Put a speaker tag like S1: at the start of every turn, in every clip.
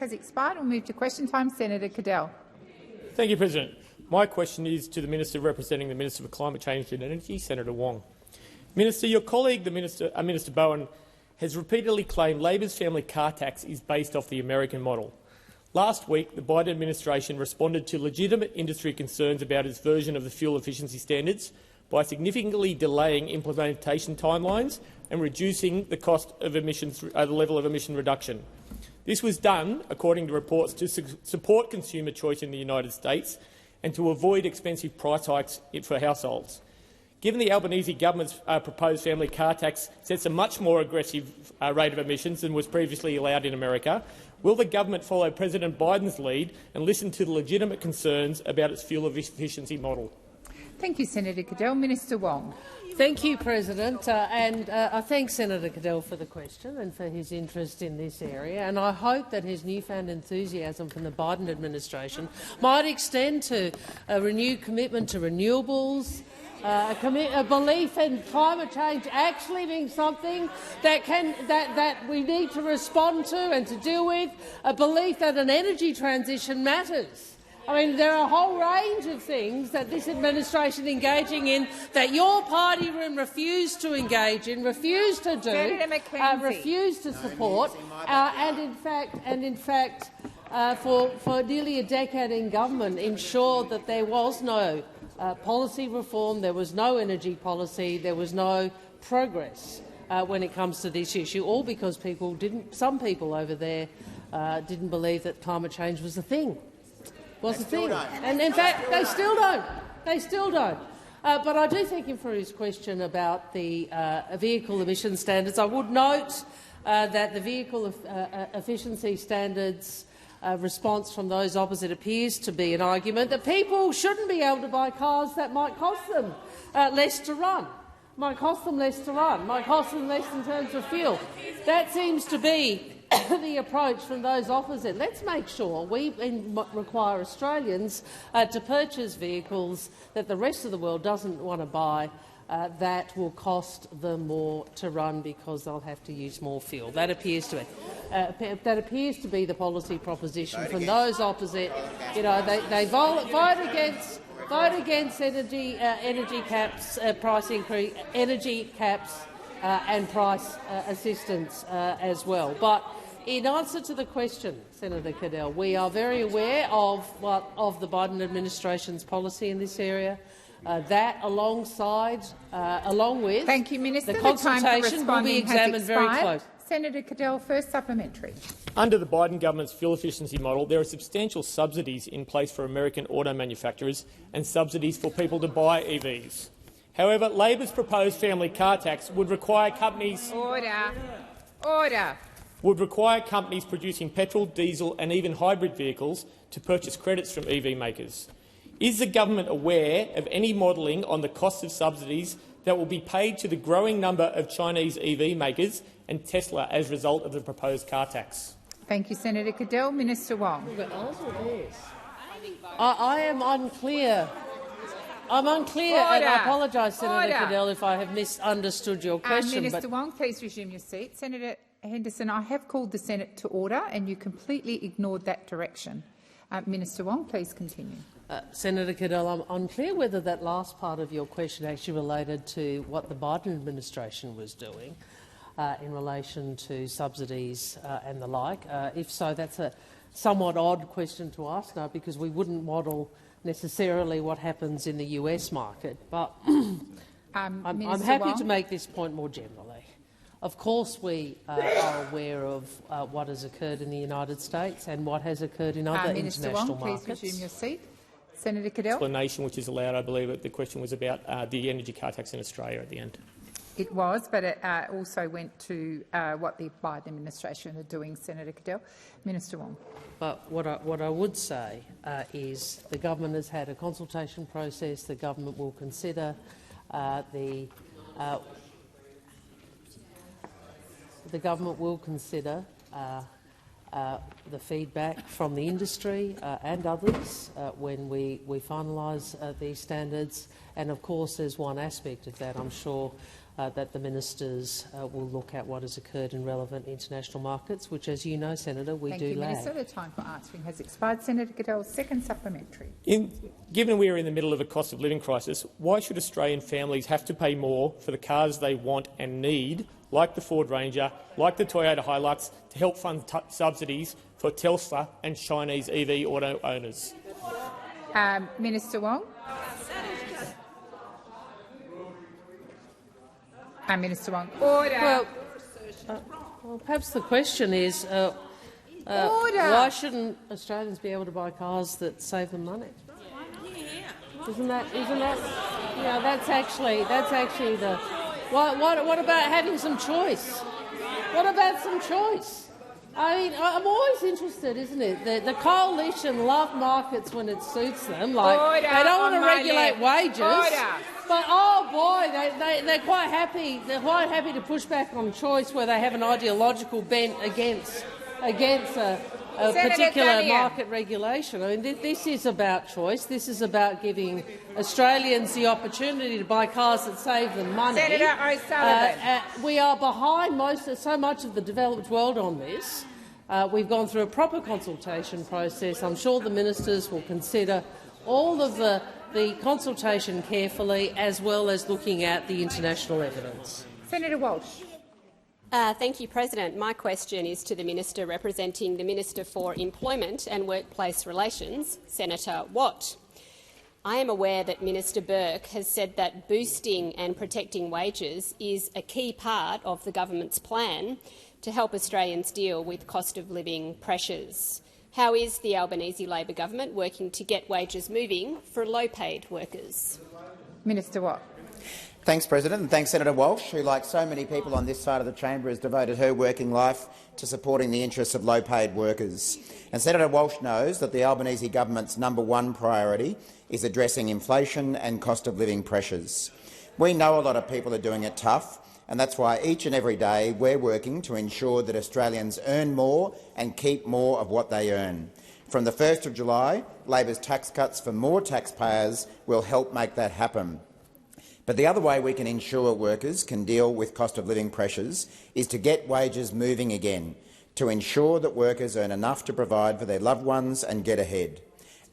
S1: Has expired. We'll move to question time. Senator Cadell.
S2: Thank you, President. My question is to the Minister representing the Minister for Climate Change and Energy, Senator Wong. Minister, your colleague, Minister Bowen, has repeatedly claimed Labor's family car tax is based off the American model. Last week, the Biden administration responded to legitimate industry concerns about its version of the fuel efficiency standards by significantly delaying implementation timelines and reducing the cost of emissions, the level of emission reduction. This was done, according to reports, to support consumer choice in the United States and to avoid expensive price hikes for households. Given the Albanese government's proposed family car tax sets a much more aggressive rate of emissions than was previously allowed in America, will the government follow President Biden's lead and listen to the legitimate concerns about its fuel efficiency model?
S1: Thank you, Senator Cadell. Minister Wong.
S3: Thank you, President, I thank Senator Cadell for the question and for his interest in this area, and I hope that his newfound enthusiasm from the Biden administration might extend to a renewed commitment to renewables, a belief in climate change actually being something that we need to respond to and to deal with, a belief that an energy transition matters. I mean, there are a whole range of things that this administration is engaging in that your party room refused to engage in, refused to do, refused to support, and in fact, for nearly a decade in government, ensured that there was no policy reform, there was no energy policy, there was no progress when it comes to this issue, all because some people over there didn't believe that climate change was a thing. And in fact, they still don't. They still don't. But I do thank him for his question about the vehicle emission standards. I would note that the vehicle efficiency standards response from those opposite appears to be an argument that people shouldn't be able to buy cars that might cost them less to run. Might cost them less in terms of fuel. That seems to be the approach from those opposite. Let's make sure we require Australians to purchase vehicles that the rest of the world doesn't want to buy that will cost them more to run because they'll have to use more fuel. That appears to be the policy proposition from those opposite. You know, they vote against energy caps, price increase, energy caps, and price assistance as well. But in answer to the question, Senator Cadell, we are very aware of the Biden administration's policy in this area. That, along with
S1: Thank you, Minister.
S3: the consultation, will be examined very closely.
S1: Senator Cadell, first supplementary.
S2: Under the Biden government's fuel efficiency model, there are substantial subsidies in place for American auto manufacturers and subsidies for people to buy EVs. However, Labor's proposed family car tax would require companies producing petrol, diesel and even hybrid vehicles to purchase credits from EV makers. Is the government aware of any modelling on the cost of subsidies that will be paid to the growing number of Chinese EV makers and Tesla as a result of the proposed car tax?
S1: Thank you, Senator Cadell. Minister Wong.
S3: I am unclear. I'm unclear, and I apologise, Senator Cadell, if I have misunderstood your question.
S1: Minister Wong, please resume your seat. Senator Henderson, I have called the Senate to order, and you completely ignored that direction. Minister Wong, please continue.
S3: Senator Cadell, I'm unclear whether that last part of your question actually related to what the Biden administration was doing in relation to subsidies and the like. If so, that's a somewhat odd question to ask now, because we wouldn't model necessarily what happens in the US market. But I'm happy to make this point more generally. Of course, we are aware of what has occurred in the United States and what has occurred in other
S1: Minister
S3: international
S1: Wong,
S3: markets.
S1: please resume your seat. Senator Cadell.
S2: Explanation which is allowed. I believe the question was about the energy car tax in Australia at the end.
S1: It was, but it also went to what the Biden administration are doing, Senator Cadell. Minister Wong.
S3: But what I would say is the government has had a consultation process. The government will consider the feedback from the industry and others when we finalise these standards. And of course, there's one aspect of that I'm sure that the ministers will look at what has occurred in relevant international markets, which, as you know, Senator, we do
S1: Thank you,
S3: lag.
S1: Minister. The time for answering has expired. Senator Goodell's second supplementary.
S2: Given we are in the middle of a cost of living crisis, why should Australian families have to pay more for the cars they want and need, like the Ford Ranger, like the Toyota Hilux, to help fund subsidies for Telstra and Chinese EV auto owners?
S1: Minister Wong. Minister Wong. Order.
S3: Well, perhaps the question is, why shouldn't Australians be able to buy cars that save them money? Isn't that? Yeah, that's actually the. What about having some choice? What about some choice? I mean, I'm always interested, isn't it? The coalition love markets when it suits them. Like they don't want to regulate wages. But oh boy, they're quite happy. They're quite happy to push back on choice where they have an ideological bent against a particular market regulation. I mean, this is about choice. This is about giving Australians the opportunity to buy cars that save them money.
S1: Senator O'Sullivan.
S3: We are behind so much of the developed world on this. We've gone through a proper consultation process. I'm sure the ministers will consider all of the consultation carefully, as well as looking at the international evidence.
S1: Senator Walsh.
S4: Thank you, President. My question is to the Minister representing the Minister for Employment and Workplace Relations, Senator Watt. I am aware that Minister Burke has said that boosting and protecting wages is a key part of the government's plan to help Australians deal with cost of living pressures. How is the Albanese Labor government working to get wages moving for low-paid workers?
S1: Minister Watt.
S5: Thanks, President, and thanks, Senator Walsh, who, like so many people on this side of the chamber, has devoted her working life to supporting the interests of low-paid workers. And Senator Walsh knows that the Albanese government's #1 priority is addressing inflation and cost of living pressures. We know a lot of people are doing it tough, and that's why each and every day we're working to ensure that Australians earn more and keep more of what they earn. From the 1st of July, Labor's tax cuts for more taxpayers will help make that happen. But the other way we can ensure workers can deal with cost of living pressures is to get wages moving again, to ensure that workers earn enough to provide for their loved ones and get ahead.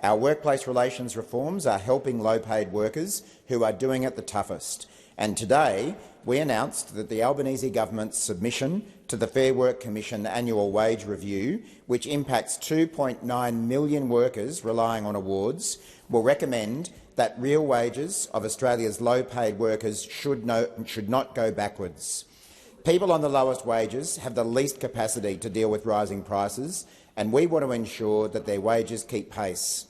S5: Our workplace relations reforms are helping low-paid workers who are doing it the toughest. And today we announced that the Albanese government's submission to the Fair Work Commission annual wage review, which impacts 2.9 million workers relying on awards, will recommend that real wages of Australia's low-paid workers should not go backwards. People on the lowest wages have the least capacity to deal with rising prices, and we want to ensure that their wages keep pace.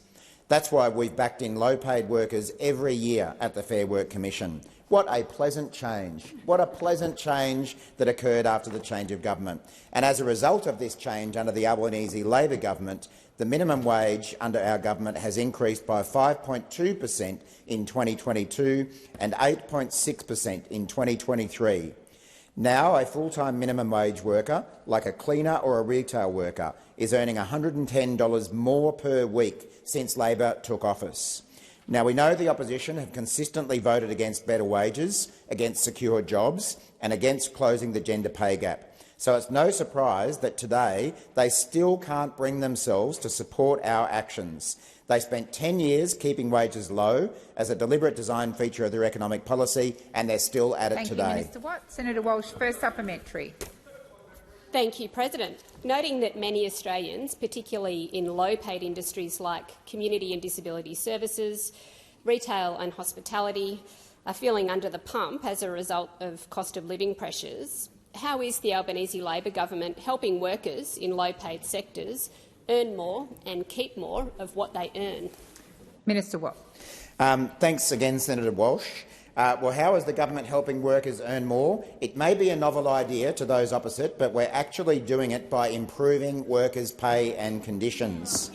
S5: That's why we've backed in low-paid workers every year at the Fair Work Commission. What a pleasant change. What a pleasant change that occurred after the change of government. And as a result of this change under the Albanese Labor government, the minimum wage under our government has increased by 5.2% in 2022 and 8.6% in 2023. Now a full-time minimum wage worker, like a cleaner or a retail worker, is earning $110 more per week since Labor took office. Now, we know the opposition have consistently voted against better wages, against secure jobs and against closing the gender pay gap. So it's no surprise that today they still can't bring themselves to support our actions. They spent 10 years keeping wages low as a deliberate design feature of their economic policy, and they're still at it today.
S1: Thank you, Minister Watt. Senator Walsh, first supplementary.
S4: Thank you, President. Noting that many Australians, particularly in low-paid industries like community and disability services, retail and hospitality, are feeling under the pump as a result of cost of living pressures, how is the Albanese Labor government helping workers in low-paid sectors earn more and keep more of what they earn?
S1: Minister Watt.
S5: Thanks again, Senator Walsh. Well, how is the government helping workers earn more? It may be a novel idea to those opposite, but we're actually doing it by improving workers' pay and conditions.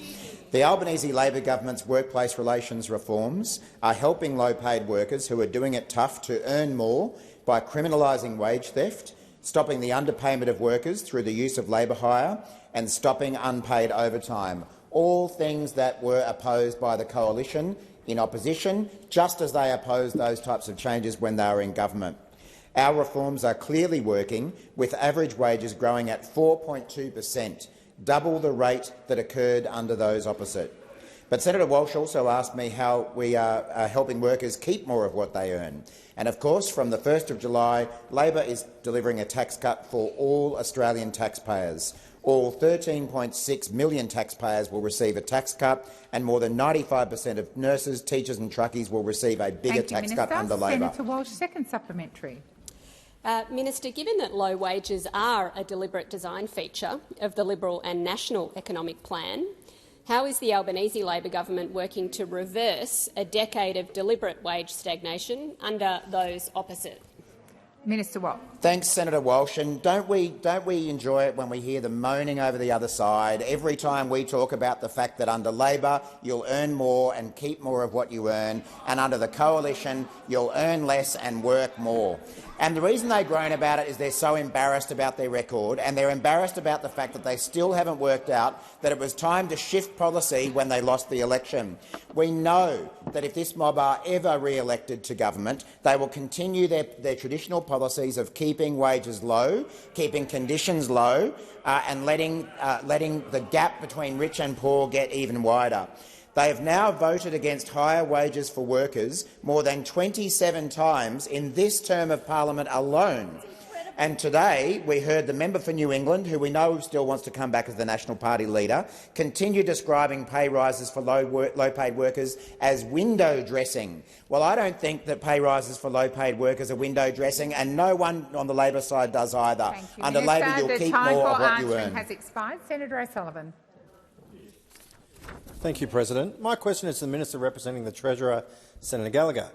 S5: The Albanese Labor government's workplace relations reforms are helping low-paid workers who are doing it tough to earn more by criminalising wage theft, stopping the underpayment of workers through the use of labour hire and stopping unpaid overtime, all things that were opposed by the coalition in opposition, just as they opposed those types of changes when they were in government. Our reforms are clearly working, with average wages growing at 4.2%, double the rate that occurred under those opposite. But Senator Walsh also asked me how we are helping workers keep more of what they earn. And of course, from the 1st of July, Labor is delivering a tax cut for all Australian taxpayers. All 13.6 million taxpayers will receive a tax cut, and more than 95% of nurses, teachers and truckies will receive a bigger tax cut under Labor.
S1: Senator Walsh, second supplementary.
S4: Minister, given that low wages are a deliberate design feature of the Liberal and National Economic Plan, how is the Albanese Labor government working to reverse a decade of deliberate wage stagnation under those opposite?
S1: Minister Watt.
S5: Thanks, Senator Walsh. And don't we enjoy it when we hear them moaning over the other side every time we talk about the fact that under Labor you'll earn more and keep more of what you earn, and under the Coalition you'll earn less and work more. And the reason they groan about it is they're so embarrassed about their record, and they're embarrassed about the fact that they still haven't worked out that it was time to shift policy when they lost the election. We know that if this mob are ever re-elected to government, they will continue their traditional policies of keeping wages low, keeping conditions low, and letting the gap between rich and poor get even wider. They have now voted against higher wages for workers more than 27 times in this term of parliament alone. And today we heard the member for New England, who we know still wants to come back as the National Party leader, continue describing pay rises for low-paid workers as window dressing. Well, I don't think that pay rises for low-paid workers are window dressing, and no one on the Labor side does either. Under Labor, you'll keep more of what you earn.
S1: Has expired. Senator O'Sullivan.
S6: Thank you, President. My question is to the Minister representing the Treasurer, Senator Gallagher.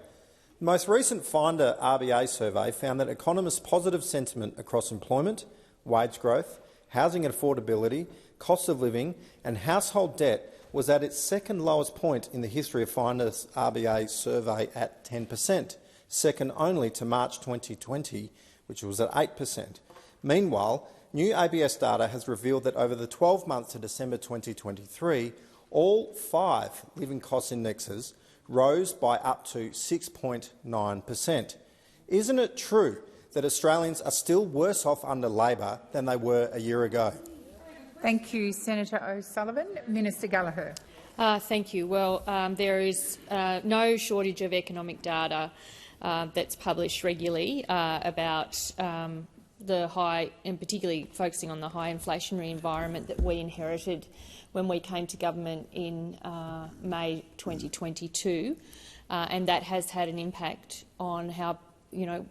S6: The most recent Finder RBA survey found that economists' positive sentiment across employment, wage growth, housing and affordability, cost of living and household debt was at its second lowest point in the history of Finder's RBA survey at 10%, second only to March 2020, which was at 8%. Meanwhile, new ABS data has revealed that over the 12 months to December 2023, all 5 living cost indexes rose by up to 6.9%. Isn't it true that Australians are still worse off under Labor than they were a year ago?
S1: Thank you, Senator O'Sullivan. Minister Gallagher.
S7: Thank you. Well, there is no shortage of economic data that's published regularly about the high, and particularly focusing on the high inflationary environment that we inherited when we came to government in May 2022, and that has had an impact on how,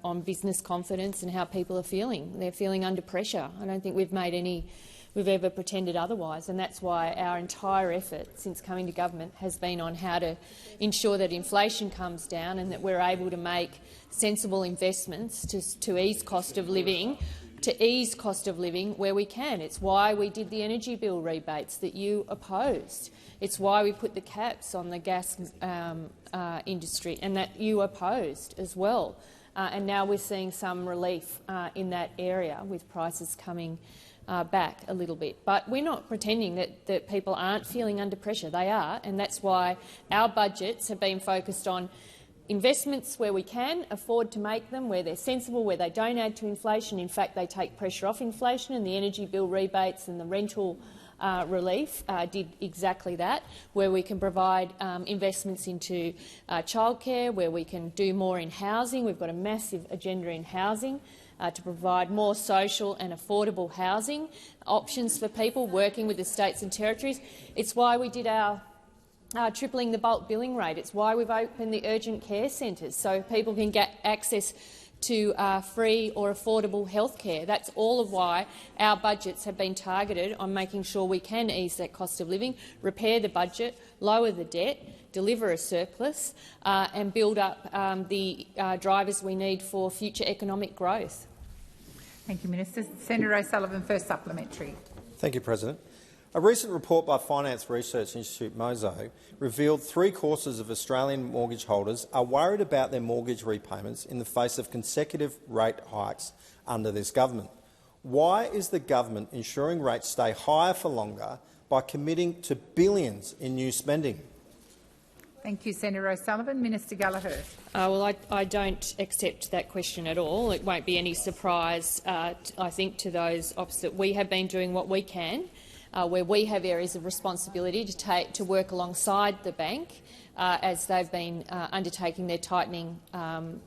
S7: on business confidence and how people are feeling. They're feeling under pressure. I don't think we've ever pretended otherwise, and that's why our entire effort since coming to government has been on how to ensure that inflation comes down and that we're able to make sensible investments to ease cost of living where we can. It's why we did the energy bill rebates that you opposed. It's why we put the caps on the gas industry and that you opposed as well. And now we're seeing some relief in that area with prices coming back a little bit. But we're not pretending that people aren't feeling under pressure. They are, and that's why our budgets have been focused on investments where we can afford to make them, where they're sensible, where they don't add to inflation. In fact, they take pressure off inflation, and the energy bill rebates and the rental relief did exactly that, where we can provide investments into childcare, where we can do more in housing. We've got a massive agenda in housing to provide more social and affordable housing options for people working with the states and territories. It's why we did our tripling the bulk billing rate. It's why we've opened the urgent care centres so people can get access to free or affordable health care. That's all of why our budgets have been targeted on making sure we can ease that cost of living, repair the budget, lower the debt, deliver a surplus and build up the drivers we need for future economic growth.
S1: Thank you, Minister. Senator O'Sullivan, first supplementary.
S6: Thank you, President. A recent report by Finance Research Institute Mozo revealed 3/4 of Australian mortgage holders are worried about their mortgage repayments in the face of consecutive rate hikes under this government. Why is the government ensuring rates stay higher for longer by committing to billions in new spending?
S1: Thank you, Senator O'Sullivan. Minister Gallagher.
S7: Well, I don't accept that question at all. It won't be any surprise, I think, to those opposite. We have been doing what we can, where we have areas of responsibility to work alongside the bank as they've been undertaking their tightening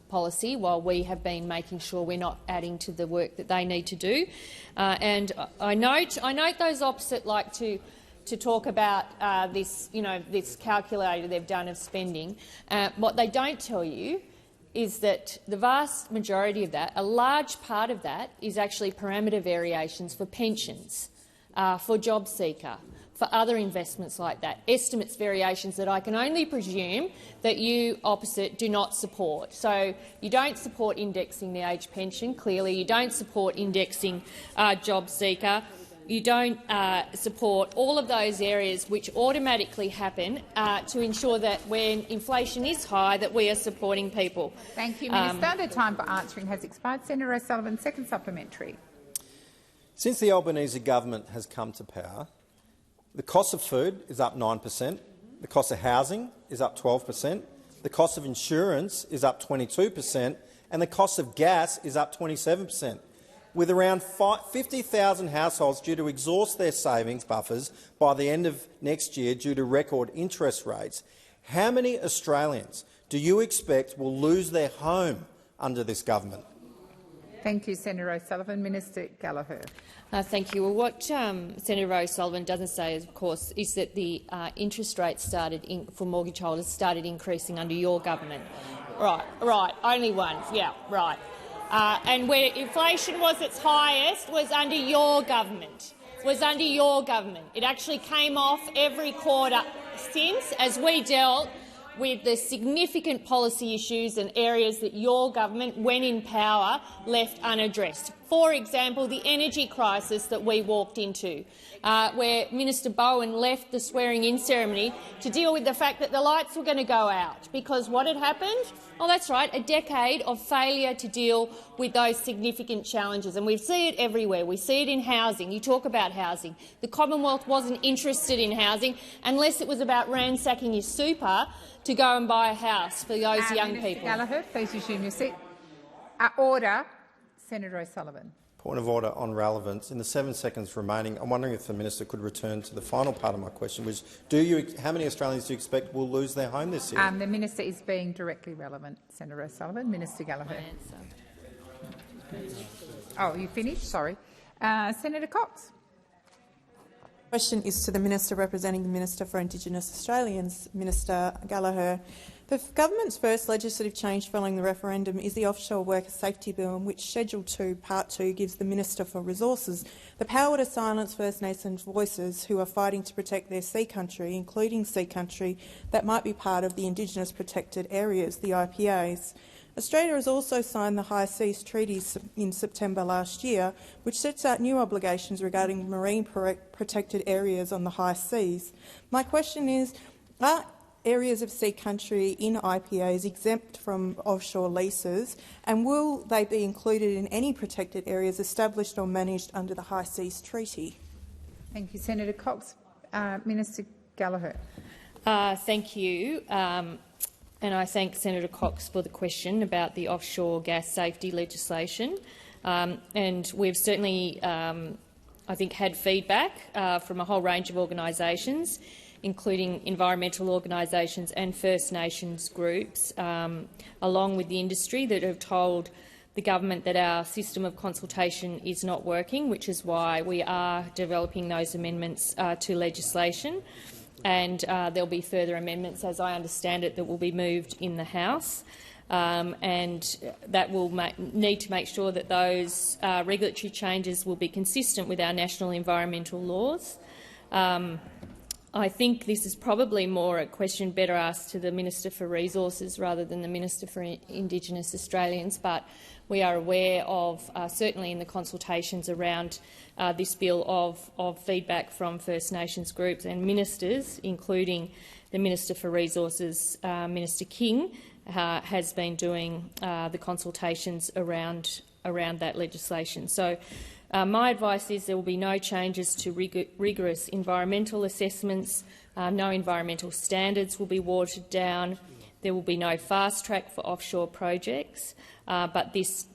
S7: policy, while we have been making sure we're not adding to the work that they need to do. And I note those opposite like to talk about this calculator they've done of spending. What they don't tell you is that the vast majority of that, a large part of that, is actually parameter variations for pensions, for JobSeeker, for other investments like that, estimates variations that I can only presume that you opposite do not support. So you don't support indexing the age pension, clearly. You don't support indexing JobSeeker. You don't support all of those areas which automatically happen to ensure that when inflation is high, that we are supporting people.
S1: Thank you, Minister. The time for answering has expired. Senator O'Sullivan, second supplementary.
S6: Since the Albanese government has come to power, the cost of food is up 9%, the cost of housing is up 12%, the cost of insurance is up 22%, and the cost of gas is up 27%. With around 50,000 households due to exhaust their savings buffers by the end of next year due to record interest rates, how many Australians do you expect will lose their home under this government?
S1: Thank you, Senator O'Sullivan. Minister Gallagher.
S7: Thank you. Well, what Senator O'Sullivan doesn't say, of course, is that the interest rates for mortgage holders started increasing under your government. Right, only one. Yeah, right. And where inflation was its highest was under your government. It actually came off every quarter since, as we dealt with the significant policy issues and areas that your government, when in power, left unaddressed. For example, the energy crisis that we walked into, where Minister Bowen left the swearing-in ceremony to deal with the fact that the lights were going to go out. Because what had happened? Oh, that's right, a decade of failure to deal with those significant challenges. And we see it everywhere. We see it in housing. You talk about housing. The Commonwealth wasn't interested in housing unless it was about ransacking your super to go and buy a house for those young
S1: Minister
S7: people.
S1: Gallagher, please resume your seat. Order. Senator O'Sullivan.
S6: Point of order on relevance. In the 7 seconds remaining, I'm wondering if the minister could return to the final part of my question, which how many Australians do you expect will lose their home this year?
S1: The minister is being directly relevant. Senator O'Sullivan. Minister Gallagher. Oh, you finished? Sorry. Senator Cox.
S8: The question is to the Minister representing the Minister for Indigenous Australians, Minister Gallagher. The government's first legislative change following the referendum is the Offshore Worker Safety Bill, in which Schedule 2, Part 2 gives the Minister for Resources the power to silence First Nations voices who are fighting to protect their sea country, including sea country that might be part of the Indigenous Protected Areas, the IPAs. Australia has also signed the High Seas Treaties in September last year, which sets out new obligations regarding marine protected areas on the high seas. My question is, are areas of sea country in IPAs exempt from offshore leases, and will they be included in any protected areas established or managed under the High Seas Treaty?
S1: Thank you, Senator Cox. Minister Gallagher.
S7: Thank you. And I thank Senator Cox for the question about the offshore gas safety legislation. And we've certainly, I think, had feedback from a whole range of organisations, including environmental organisations and First Nations groups, along with the industry, that have told the government that our system of consultation is not working, which is why we are developing those amendments to legislation. And there'll be further amendments, as I understand it, that will be moved in the House. And that will need to make sure that those regulatory changes will be consistent with our national environmental laws. I think this is probably more a question better asked to the Minister for Resources rather than the Minister for Indigenous Australians, but we are aware of, certainly in the consultations around this bill, of feedback from First Nations groups and ministers, including the Minister for Resources, Minister King, has been doing the consultations around that legislation. So My advice is there will be no changes to rigorous environmental assessments. No environmental standards will be watered down. There will be no fast track for offshore projects, but this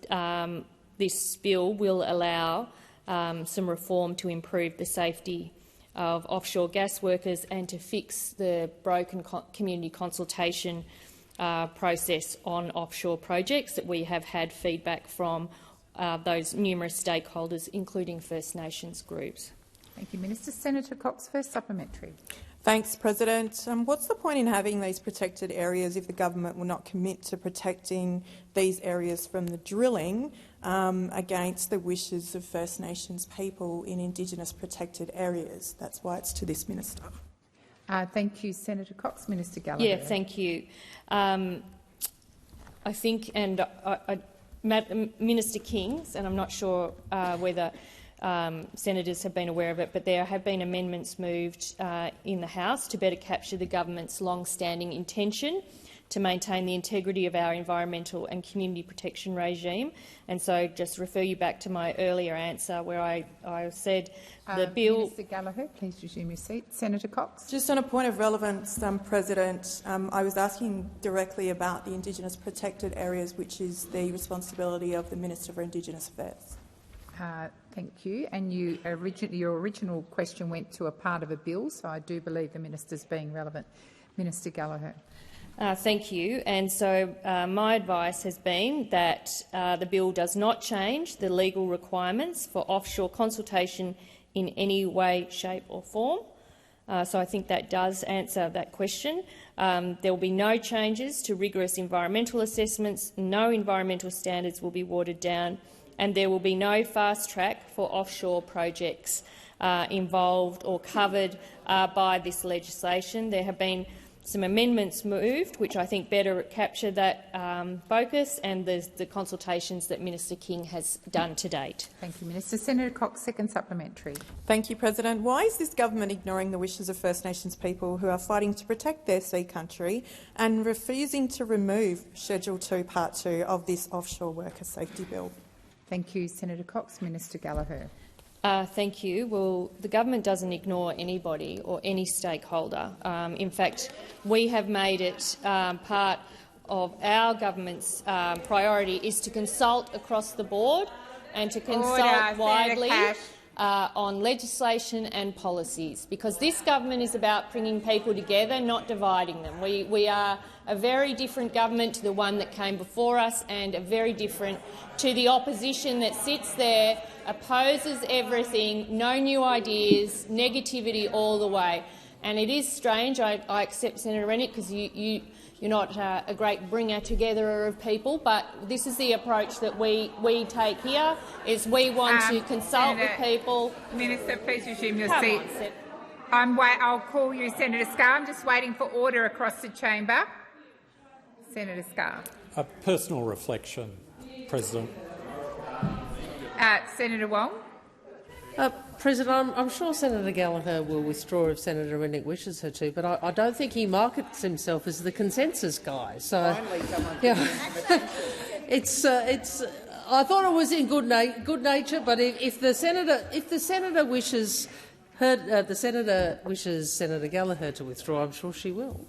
S7: bill will allow some reform to improve the safety of offshore gas workers and to fix the broken community consultation process on offshore projects that we have had feedback from those numerous stakeholders, including First Nations groups.
S1: Thank you, Minister. Senator Cox, first supplementary.
S8: Thanks, President. What's the point in having these protected areas if the government will not commit to protecting these areas from the drilling against the wishes of First Nations people in Indigenous protected areas? That's why it's to this minister.
S1: Thank you, Senator Cox. Minister Gallagher.
S7: Yeah, thank you. I think, and Minister Kings, and I'm not sure whether senators have been aware of it, but there have been amendments moved in the House to better capture the government's long-standing intention to maintain the integrity of our environmental and community protection regime. And so just refer you back to my earlier answer where I said the bill—
S1: Minister Gallagher, please resume your seat. Senator Cox.
S8: Just on a point of relevance, President, I was asking directly about the Indigenous protected areas, which is the responsibility of the Minister for Indigenous Affairs.
S1: Thank you. And your original question went to a part of a bill, so I do believe the minister's being relevant. Minister Gallagher.
S7: Thank you. And so my advice has been that the bill does not change the legal requirements for offshore consultation in any way, shape or form. So I think that does answer that question. There will be no changes to rigorous environmental assessments, no environmental standards will be watered down, and there will be no fast track for offshore projects involved or covered by this legislation. There have been some amendments moved, which I think better capture that focus, and the consultations that Minister King has done to date.
S1: Thank you, Minister. Senator Cox, second supplementary.
S8: Thank you, President. Why is this government ignoring the wishes of First Nations people who are fighting to protect their sea country and refusing to remove Schedule 2, Part 2 of this offshore worker safety bill?
S1: Thank you, Senator Cox. Minister Gallagher.
S7: Thank you. Well, the government doesn't ignore anybody or any stakeholder. In fact, we have made it part of our government's priority is to consult across the board and to consult widely on legislation and policies, because this government is about bringing people together, not dividing them. We are a very different government to the one that came before us, and a very different to the opposition that sits there, opposes everything, no new ideas, negativity all the way. And it is strange. I accept Senator Rennick, because you're not a great bringer-together of people, but this is the approach that we take here, is we want to consult with people.
S1: Minister, please resume your seat. I'll call you, Senator Scarr. I'm just waiting for order across the chamber. Senator Scarr.
S9: A personal reflection, President.
S1: Senator Wong.
S3: President, I'm sure Senator Gallagher will withdraw if Senator Rennick wishes her to, but I don't think he markets himself as the consensus guy. So, yeah, I thought it was in good nature, but if the senator wishes Senator Gallagher to withdraw, I'm sure she will.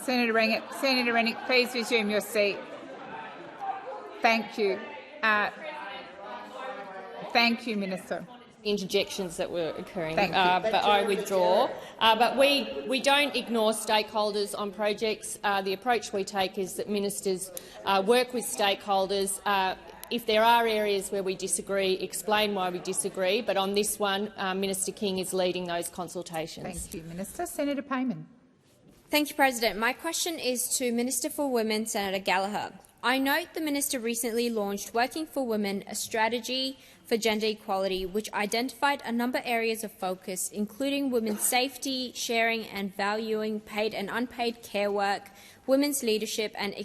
S1: Senator Rennick, please resume your seat. Thank you. Thank you, Minister.
S7: Interjections that were occurring, but I withdraw. But we don't ignore stakeholders on projects. The approach we take is that ministers work with stakeholders. If there are areas where we disagree, explain why we disagree. But on this one, Minister King is leading those consultations.
S1: Thank you, Minister. Senator Payman.
S10: Thank you, President. My question is to Minister for Women, Senator Gallagher. I note the minister recently launched Working for Women, a strategy for gender equality, which identified a number of areas of focus, including women's safety, sharing and valuing paid and unpaid care work, women's leadership and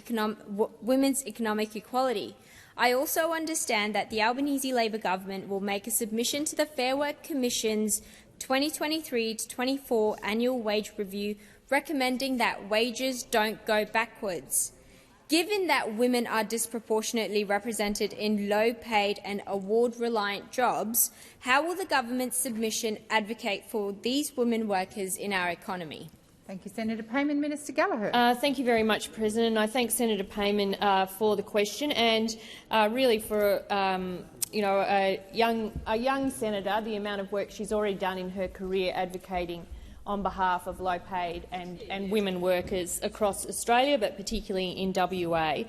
S10: women's economic equality. I also understand that the Albanese Labor government will make a submission to the Fair Work Commission's 2023-24 annual wage review, recommending that wages don't go backwards. Given that women are disproportionately represented in low-paid and award-reliant jobs, how will the government's submission advocate for these women workers in our economy?
S1: Thank you, Senator Payman. Minister Gallagher.
S7: Thank you very much, President. I thank Senator Payman for the question and really for a young senator, the amount of work she's already done in her career advocating on behalf of low-paid and women workers across Australia, but particularly in WA.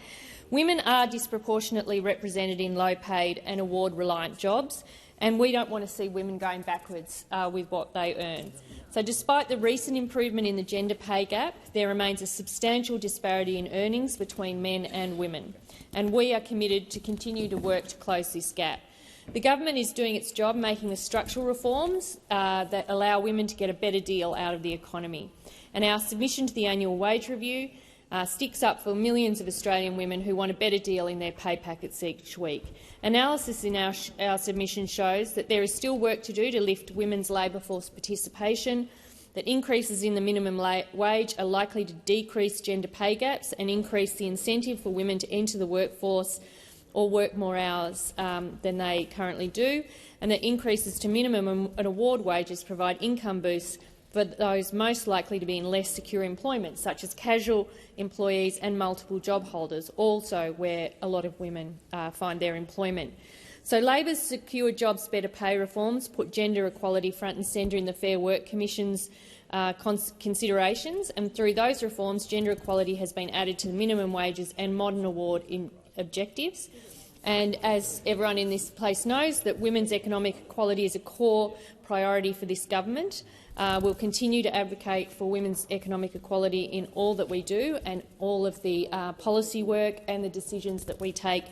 S7: Women are disproportionately represented in low-paid and award-reliant jobs, and we don't want to see women going backwards with what they earn. So despite the recent improvement in the gender pay gap, there remains a substantial disparity in earnings between men and women, and we are committed to continue to work to close this gap. The government is doing its job making the structural reforms that allow women to get a better deal out of the economy. And our submission to the annual wage review sticks up for millions of Australian women who want a better deal in their pay packets each week. Analysis in our submission shows that there is still work to do to lift women's labour force participation, that increases in the minimum wage are likely to decrease gender pay gaps and increase the incentive for women to enter the workforce or work more hours than they currently do, and that increases to minimum and award wages provide income boosts for those most likely to be in less secure employment, such as casual employees and multiple job holders, also where a lot of women find their employment. So Labor's Secure Jobs Better Pay reforms put gender equality front and centre in the Fair Work Commission's considerations, and through those reforms gender equality has been added to the minimum wages and modern award objectives. And as everyone in this place knows, that women's economic equality is a core priority for this government. We'll continue to advocate for women's economic equality in all that we do and all of the policy work and the decisions that we take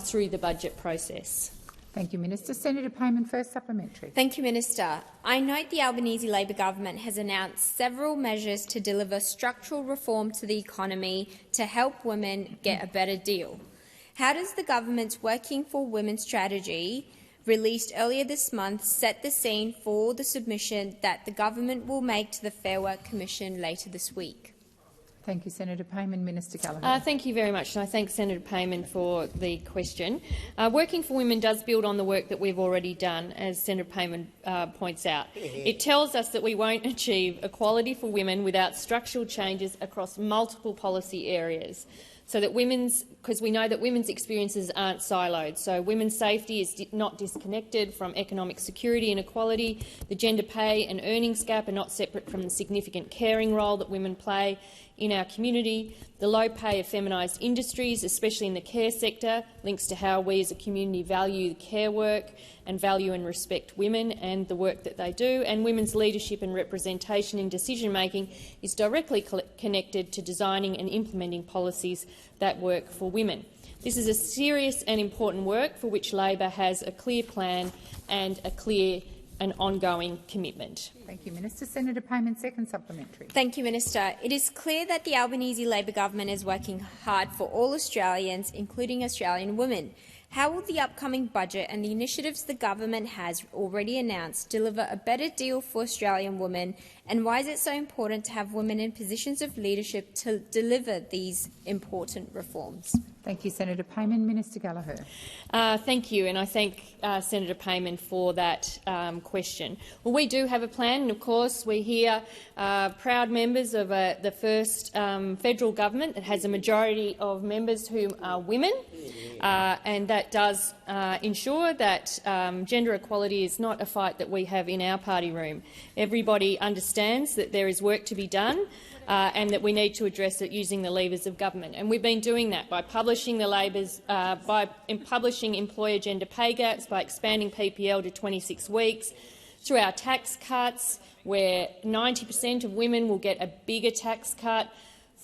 S7: through the budget process.
S1: Thank you, Minister. Senator Payman, first supplementary.
S10: Thank you, Minister. I note the Albanese Labor government has announced several measures to deliver structural reform to the economy to help women get a better deal. How does the government's Working for Women strategy, released earlier this month, set the scene for the submission that the government will make to the Fair Work Commission later this week?
S1: Thank you, Senator Payman. Minister Gallagher.
S7: Thank you very much, and I thank Senator Payman for the question. Working for Women does build on the work that we've already done, as Senator Payman points out. It tells us that we won't achieve equality for women without structural changes across multiple policy areas, so that because we know that women's experiences aren't siloed. So women's safety is not disconnected from economic security and equality. The gender pay and earnings gap are not separate from the significant caring role that women play in our community. The low pay of feminised industries, especially in the care sector, links to how we as a community value the care work and value and respect women and the work that they do. And women's leadership and representation in decision-making is directly connected to designing and implementing policies that work for women. This is a serious and important work for which Labor has a clear plan and a clear and ongoing commitment.
S1: Thank you, Minister. Senator Payman, second supplementary.
S10: Thank you, Minister. It is clear that the Albanese Labor government is working hard for all Australians, including Australian women. How will the upcoming budget and the initiatives the government has already announced deliver a better deal for Australian women, and why is it so important to have women in positions of leadership to deliver these important reforms?
S1: Thank you, Senator Payman. Minister Gallagher.
S7: Thank you, and I thank Senator Payman for that question. Well, we do have a plan, and of course we're here proud members of the first federal government that has a majority of members who are women, and that does ensure that gender equality is not a fight that we have in our party room. Everybody understands that there is work to be done, and that we need to address it using the levers of government. And we've been doing that by publishing publishing employer gender pay gaps, by expanding PPL to 26 weeks, through our tax cuts, where 90% of women will get a bigger tax cut,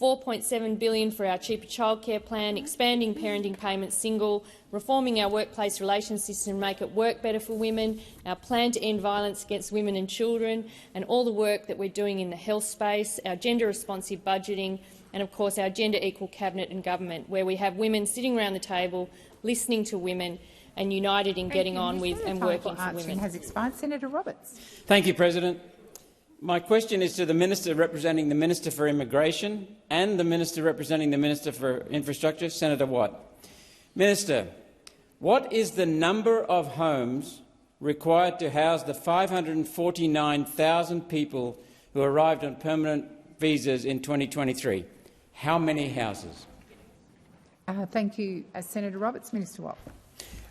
S7: $4.7 billion for our cheaper childcare plan, expanding parenting payments single, reforming our workplace relations system to make it work better for women, our plan to end violence against women and children, and all the work that we're doing in the health space, our gender-responsive budgeting, and of course our gender equal cabinet and government, where we have women sitting around the table, listening to women and united in getting on with and working for women.
S1: Has expired. Senator Roberts.
S9: Thank you, President.
S11: My question is to the Minister representing the Minister for Immigration and the Minister representing the Minister for Infrastructure, Senator Watt. Minister, what is the number of homes required to house the 549,000 people who arrived on permanent visas in 2023? How many houses?
S1: Thank you, Senator Roberts. Minister Watt.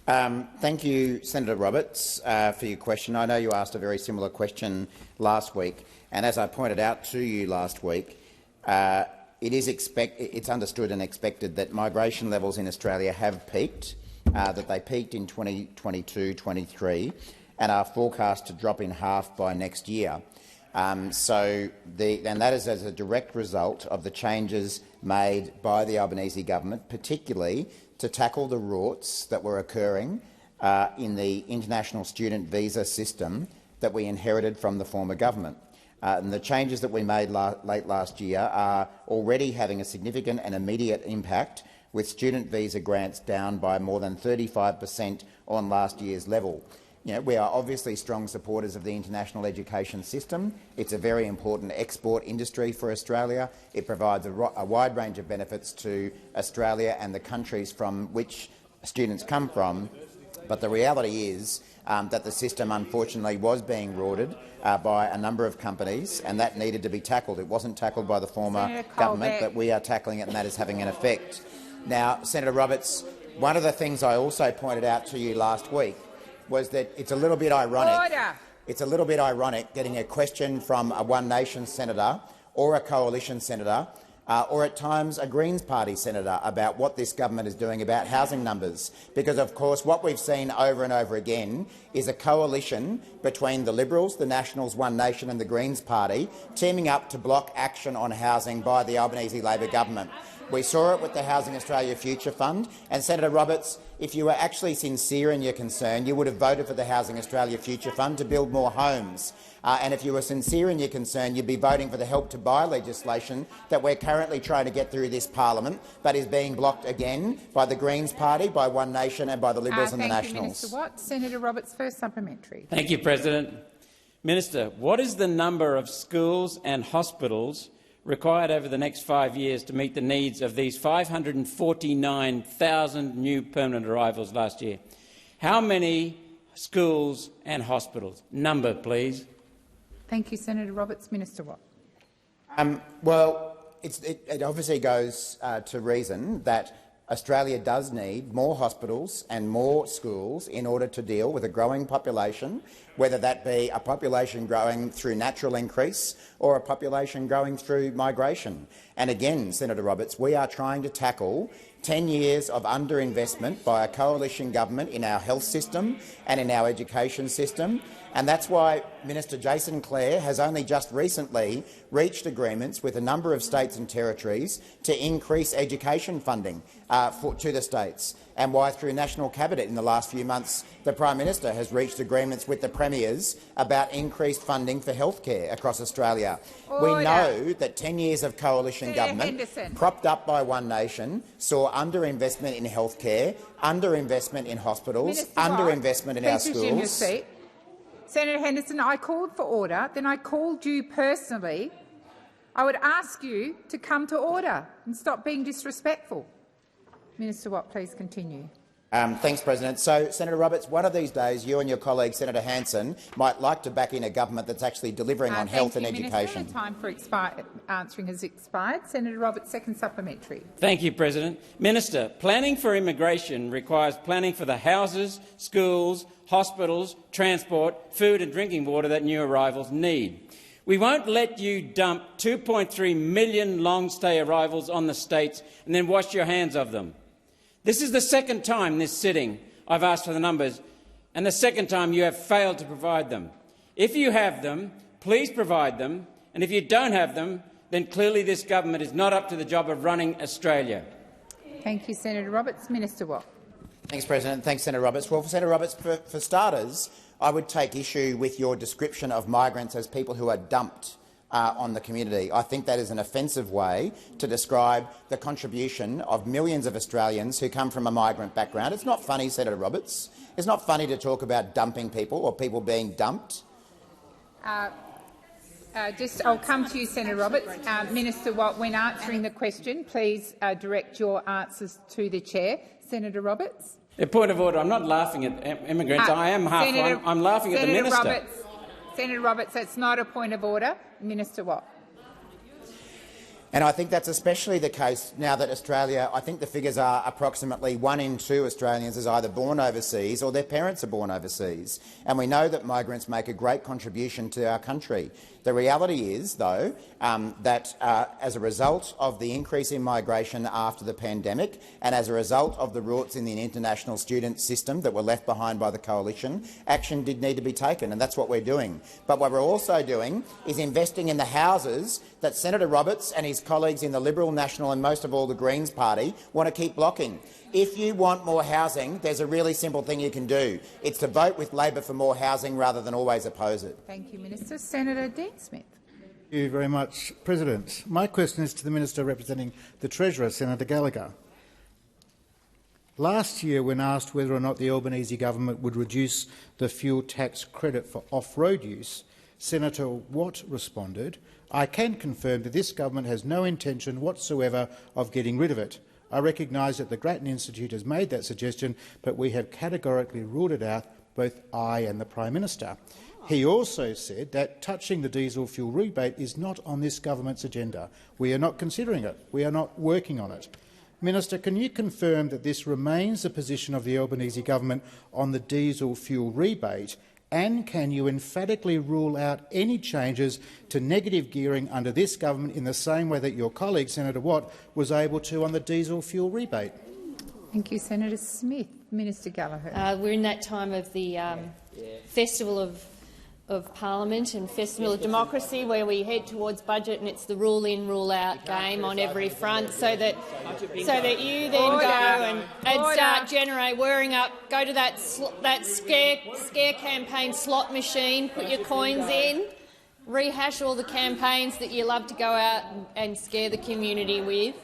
S5: Thank you, Senator Roberts, for your question. I know you asked a very similar question last week, and as I pointed out to you last week, it's understood and expected that migration levels in Australia have peaked, that they peaked in 2022-23 and are forecast to drop in half by next year. And that is as a direct result of the changes made by the Albanese government, particularly to tackle the rorts that were occurring in the international student visa system that we inherited from the former government. And the changes that we made late last year are already having a significant and immediate impact, with student visa grants down by more than 35% on last year's level. We are obviously strong supporters of the international education system. It's a very important export industry for Australia. It provides a wide range of benefits to Australia and the countries from which students come from. But the reality is that the system, unfortunately, was being rorted by a number of companies, and that needed to be tackled. It wasn't tackled by the former government, but we are tackling it, and that is having an effect. Now, Senator Roberts, one of the things I also pointed out to you last week was that it's a little bit ironic.
S1: Order.
S5: It's a little bit ironic getting a question from a One Nation senator or a coalition senator or at times a Greens Party senator about what this government is doing about housing numbers, because of course what we've seen over and over again is a coalition between the Liberals, the Nationals, One Nation and the Greens Party teaming up to block action on housing by the Albanese Labor government. We saw it with the Housing Australia Future Fund, and Senator Roberts, if you were actually sincere in your concern, you would have voted for the Housing Australia Future Fund to build more homes. And if you were sincere in your concern, you'd be voting for the Help to Buy legislation that we're currently trying to get through this parliament, but is being blocked again by the Greens Party, by One Nation and by the Liberals and the Nationals.
S1: Thank you, Minister Watt. Senator Roberts, first supplementary.
S11: Thank you, President. Minister, what is the number of schools and hospitals required over the next 5 years to meet the needs of these 549,000 new permanent arrivals last year? How many schools and hospitals? Number, please.
S1: Thank you, Senator Roberts. Minister Watt.
S5: Well, it obviously goes to reason that Australia does need more hospitals and more schools in order to deal with a growing population, whether that be a population growing through natural increase or a population growing through migration. And again, Senator Roberts, we are trying to tackle 10 years of underinvestment by a coalition government in our health system and in our education system. And that's why Minister Jason Clare has only just recently reached agreements with a number of states and territories to increase education funding to the states, and why through National Cabinet in the last few months the Prime Minister has reached agreements with the premiers about increased funding for healthcare across Australia.
S1: Order.
S5: We know that 10 years of coalition government, propped up by One Nation, saw underinvestment in healthcare, underinvestment in hospitals, underinvestment in our schools.
S1: Please resume your seat. Senator Henderson, I called for order, then I called you personally. I would ask you to come to order and stop being disrespectful. Minister Watt, please continue.
S5: Thanks, President. So, Senator Roberts, one of these days you and your colleague Senator Hanson might like to back in a government that's actually delivering on health and education.
S1: The time for answering has expired. Senator Roberts, second supplementary.
S11: Thank you, President. Minister, planning for immigration requires planning for the houses, schools, hospitals, transport, food and drinking water that new arrivals need. We won't let you dump 2.3 million long-stay arrivals on the states and then wash your hands of them. This is the second time this sitting I've asked for the numbers, and the second time you have failed to provide them. If you have them, please provide them, and if you don't have them, then clearly this government is not up to the job of running Australia.
S1: Thank you, Senator Roberts. Minister Watt.
S5: Thanks, President. Thanks, Senator Roberts. Well, Senator Roberts, for starters, I would take issue with your description of migrants as people who are dumped on the community. I think that is an offensive way to describe the contribution of millions of Australians who come from a migrant background. It's not funny, Senator Roberts. It's not funny to talk about dumping people or people being dumped.
S1: I'll come to you, Senator Roberts. Minister Watt, when answering the question, please direct your answers to the chair. Senator Roberts.
S11: A point of order. I'm not laughing at immigrants. I am half one. I'm laughing at the minister.
S1: Senator Roberts, that's not a point of order. Minister Watt.
S5: And I think that's especially the case now that Australia, I think the figures are approximately 1 in 2 Australians is either born overseas or their parents are born overseas. And we know that migrants make a great contribution to our country. The reality is, though, that as a result of the increase in migration after the pandemic and as a result of the roots in the international student system that were left behind by the coalition, action did need to be taken, and that's what we're doing. But what we're also doing is investing in the houses that Senator Roberts and his colleagues in the Liberal, National and most of all the Greens party want to keep blocking. If you want more housing, there's a really simple thing you can do. It's to vote with Labor for more housing rather than always oppose it.
S1: Thank you, Minister. Senator Dean Smith.
S12: Thank you very much, President. My question is to the Minister representing the Treasurer, Senator Gallagher. Last year, when asked whether or not the Albanese government would reduce the fuel tax credit for off-road use, Senator Watt responded, "I can confirm that this government has no intention whatsoever of getting rid of it. I recognise that the Grattan Institute has made that suggestion, but we have categorically ruled it out, both I and the Prime Minister." He also said that touching the diesel fuel rebate is not on this government's agenda. We are not considering it. We are not working on it. Minister, can you confirm that this remains the position of the Albanese government on the diesel fuel rebate, and can you emphatically rule out any changes to negative gearing under this government in the same way that your colleague, Senator Watt, was able to on the diesel fuel rebate?
S1: Thank you, Senator Smith. Minister Gallagher.
S7: We're in that time of the Festival of Parliament and Festival of Democracy, where we head towards budget, and it's the rule-in, rule-out game on every front, so that you then go and start whirring up, go to that scare campaign slot machine, put your coins in, rehash all the campaigns that you love to go out and scare the community with.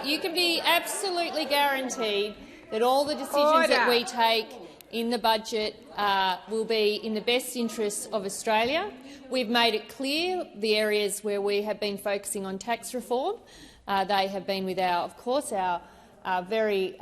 S7: You can be absolutely guaranteed that all the decisions that we take in the budget will be in the best interests of Australia. We've made it clear the areas where we have been focusing on tax reform. They have been with our very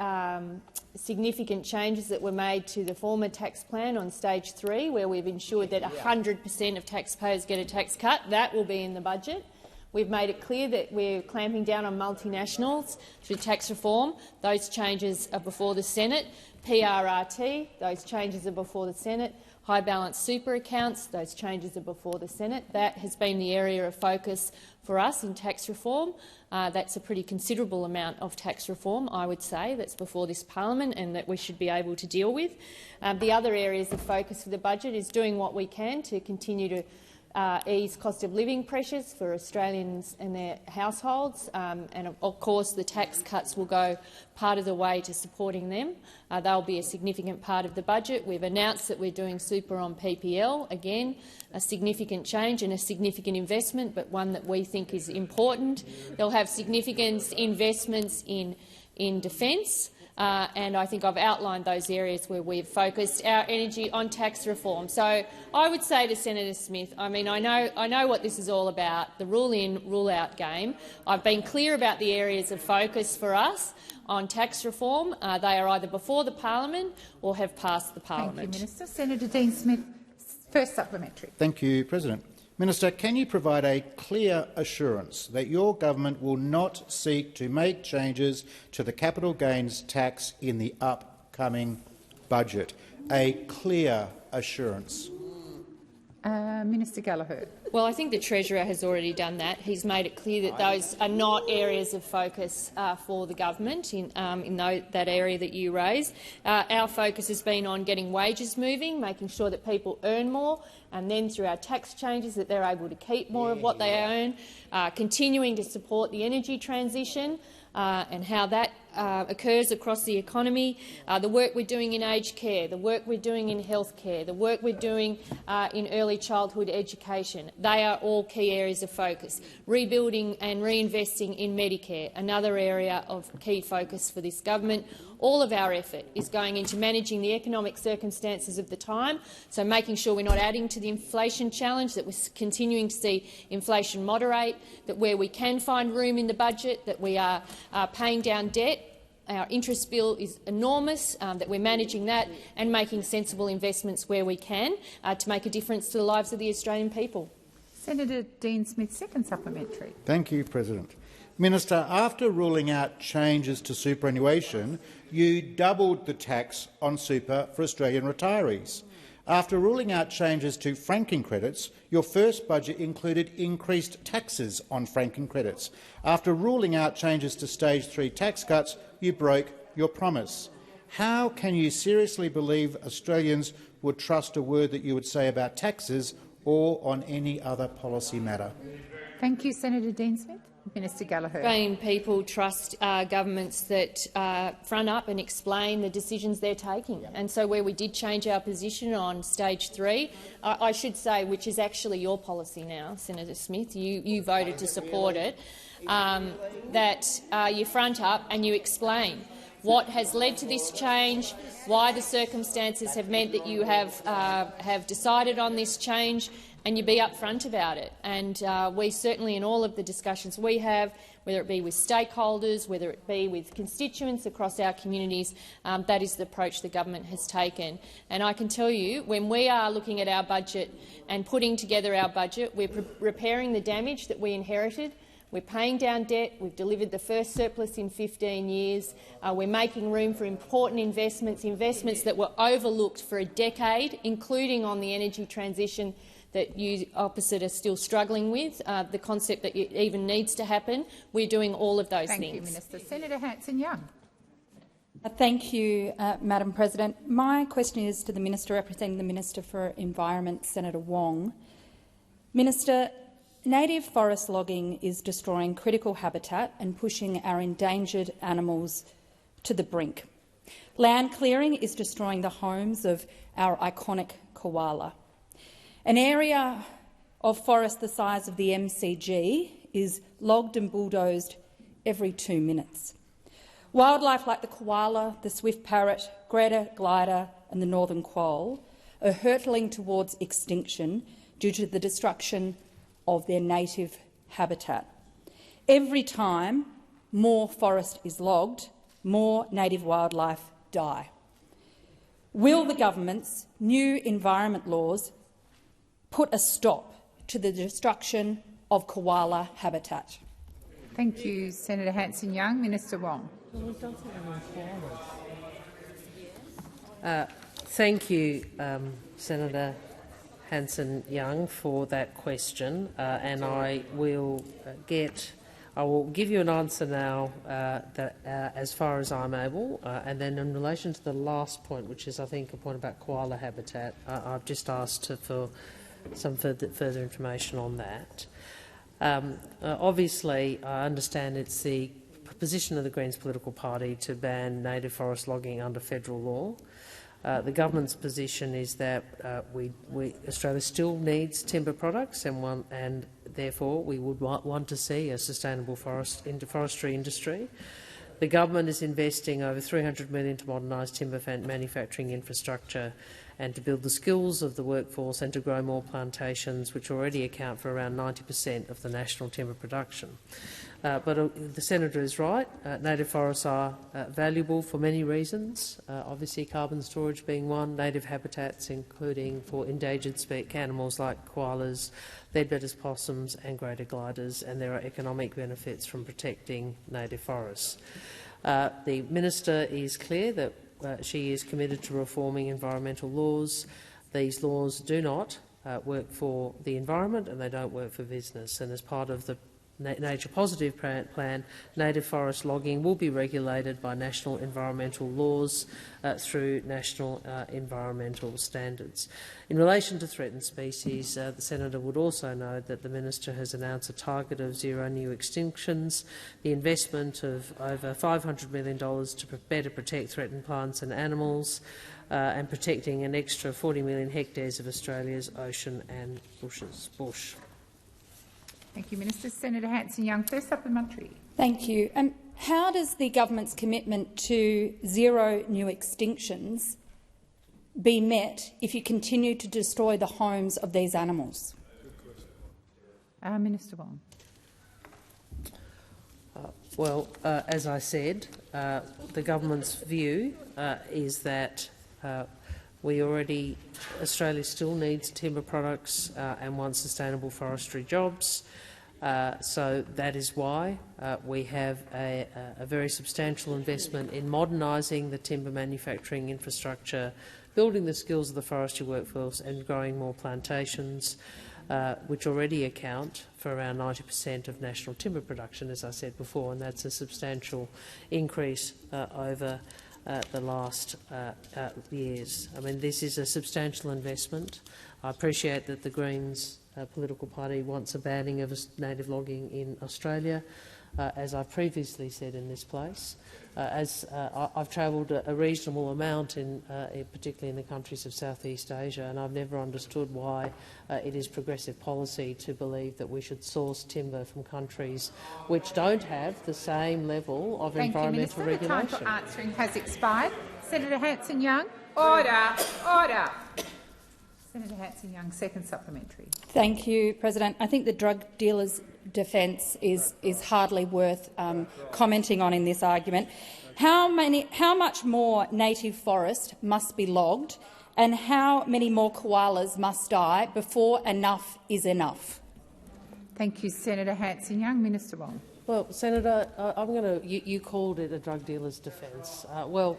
S7: significant changes that were made to the former tax plan on stage 3, where we've ensured that 100% of taxpayers get a tax cut. That will be in the budget. We've made it clear that we're clamping down on multinationals through tax reform. Those changes are before the Senate. PRRT, those changes are before the Senate. High balance super accounts, those changes are before the Senate. That has been the area of focus for us in tax reform. That's a pretty considerable amount of tax reform, I would say, that's before this parliament and that we should be able to deal with. The other areas of focus for the budget is doing what we can to continue to ease cost of living pressures for Australians and their households, and of course the tax cuts will go part of the way to supporting them. They'll be a significant part of the budget. We've announced that we're doing super on PPL, again a significant change and a significant investment, but one that we think is important. They'll have significant investments in defence. And I think I've outlined those areas where we've focused our energy on tax reform. So I would say to Senator Smith, I know what this is all about, the rule-in, rule-out game. I've been clear about the areas of focus for us on tax reform. They are either before the parliament or have passed the parliament.
S1: Thank you, Minister. Senator Dean Smith, first supplementary.
S12: Thank you, President. Minister, can you provide a clear assurance that your government will not seek to make changes to the capital gains tax in the upcoming budget? A clear assurance.
S1: Minister Gallagher.
S7: Well, I think the Treasurer has already done that. He's made it clear that those are not areas of focus for the government in that area that you raise. Our focus has been on getting wages moving, making sure that people earn more, and then through our tax changes that they're able to keep more of what they earn, continuing to support the energy transition and how that occurs across the economy, the work we're doing in aged care, the work we're doing in health care, the work we're doing in early childhood education. They are all key areas of focus. Rebuilding and reinvesting in Medicare, another area of key focus for this government. All of our effort is going into managing the economic circumstances of the time, so making sure we're not adding to the inflation challenge, that we're continuing to see inflation moderate, that where we can find room in the budget, that we are paying down debt. Our interest bill is enormous, that we're managing that and making sensible investments where we can to make a difference to the lives of the Australian people.
S1: Senator Dean Smith, second supplementary.
S12: Thank you, President. Minister, after ruling out changes to superannuation, you doubled the tax on super for Australian retirees. After ruling out changes to franking credits, your first budget included increased taxes on franking credits. After ruling out changes to Stage 3 tax cuts, you broke your promise. How can you seriously believe Australians would trust a word that you would say about taxes or on any other policy matter?
S1: Thank you, Senator Dean Smith. Minister Gallagher.
S7: Australian people trust governments that front up and explain the decisions they're taking. And so where we did change our position on Stage 3, I should say, which is actually your policy now, Senator Smith, you voted to support it, that you front up and you explain what has led to this change, why the circumstances have meant that you have decided on this change, and you be upfront about it. And we certainly, in all of the discussions we have, whether it be with stakeholders, whether it be with constituents across our communities, that is the approach the government has taken. And I can tell you, when we are looking at our budget and putting together our budget, we're repairing the damage that we inherited. We're paying down debt. We've delivered the first surplus in 15 years. We're making room for important investments that were overlooked for a decade, including on the energy transition that you opposite are still struggling with, the concept that it even needs to happen. We're doing all of those things.
S1: Thank you, Minister. Senator Hanson-Young.
S13: Thank you, Madam President. My question is to the Minister representing the Minister for Environment, Senator Wong. Minister, native forest logging is destroying critical habitat and pushing our endangered animals to the brink. Land clearing is destroying the homes of our iconic koala. An area of forest the size of the MCG is logged and bulldozed every 2 minutes. Wildlife like the koala, the swift parrot, greater glider and the northern quoll are hurtling towards extinction due to the destruction of their native habitat. Every time more forest is logged, more native wildlife die. Will the government's new environment laws put a stop to the destruction of koala habitat?
S1: Thank you, Senator Hanson-Young. Minister Wong.
S3: Thank you, Senator Hanson-Young, for that question, and I will give you an answer now as far as I'm able, and then in relation to the last point, which is, I think, a point about koala habitat, I've just asked for some further information on that. Obviously, I understand it's the position of the Greens political party to ban native forest logging under federal law. The government's position is that Australia still needs timber products, and therefore we would want to see a sustainable forestry industry. The government is investing over $300 million to modernise timber manufacturing infrastructure and to build the skills of the workforce and to grow more plantations, which already account for around 90% of the national timber production. But the senator is right. Native forests are valuable for many reasons, obviously carbon storage being one, native habitats including for endangered animals like koalas, leadbeater's possums and greater gliders, and there are economic benefits from protecting native forests. The minister is clear that she is committed to reforming environmental laws. These laws do not work for the environment and they don't work for business. And as part of the Nature Positive Plan, native forest logging will be regulated by national environmental laws through national environmental standards. In relation to threatened species, the senator would also know that the minister has announced a target of 0 new extinctions, the investment of over $500 million to better protect threatened plants and animals, and protecting an extra 40 million hectares of Australia's ocean and bush.
S1: Thank you, Minister. Senator Hanson-Young, first supplementary.
S13: Thank you. how does the government's commitment to zero new extinctions be met if you continue to destroy the homes of these animals?
S1: Minister Wong.
S3: Well, as I said, the government's view is that Australia still needs timber products and wants sustainable forestry jobs. So that is why we have a very substantial investment in modernising the timber manufacturing infrastructure, building the skills of the forestry workforce and growing more plantations, which already account for around 90% of national timber production, as I said before, and that's a substantial increase over the last years. I mean, this is a substantial investment. I appreciate that the Greens political party wants a banning of native logging in Australia. As I've previously said in this place, I've travelled a reasonable amount, particularly in the countries of Southeast Asia, and I've never understood why it is progressive policy to believe that we should source timber from countries which don't have the same level of environmental regulation.
S1: The time for answering has expired. Senator Hanson-Young. Order. Order. Senator Hanson-Young, second supplementary.
S13: Thank you, President. I think the drug dealers' defence is hardly worth commenting on in this argument. How much more native forest must be logged, and how many more koalas must die before enough is enough?
S1: Thank you, Senator Hanson-Young. Minister Wong.
S3: Well, Senator, you called it a drug dealer's defence.
S1: Order.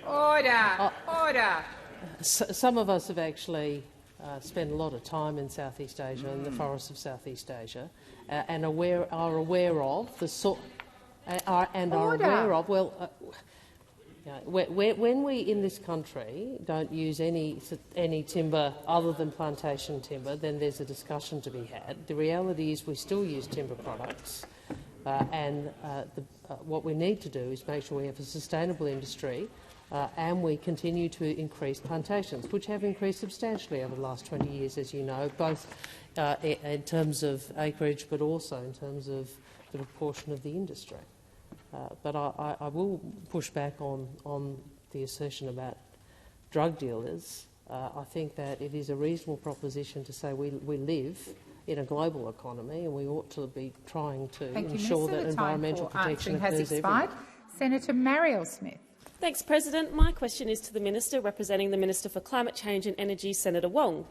S1: Order.
S3: Some of us have actually spent a lot of time in Southeast Asia, in the forests of Southeast Asia, and are aware of the sort when we in this country don't use any timber other than plantation timber, then there's a discussion to be had. The reality is we still use timber products, and what we need to do is make sure we have a sustainable industry. And we continue to increase plantations, which have increased substantially over the last 20 years, as you know, both in terms of acreage but also in terms of the proportion of the industry. But I will push back on the assertion about drug dealers. I think that it is a reasonable proposition to say we live in a global economy and we ought to be trying to ensure that environmental protection occurs everywhere.
S1: Senator Marielle Smith.
S14: Thanks, President. My question is to the Minister representing the Minister for Climate Change and Energy, Senator Wong.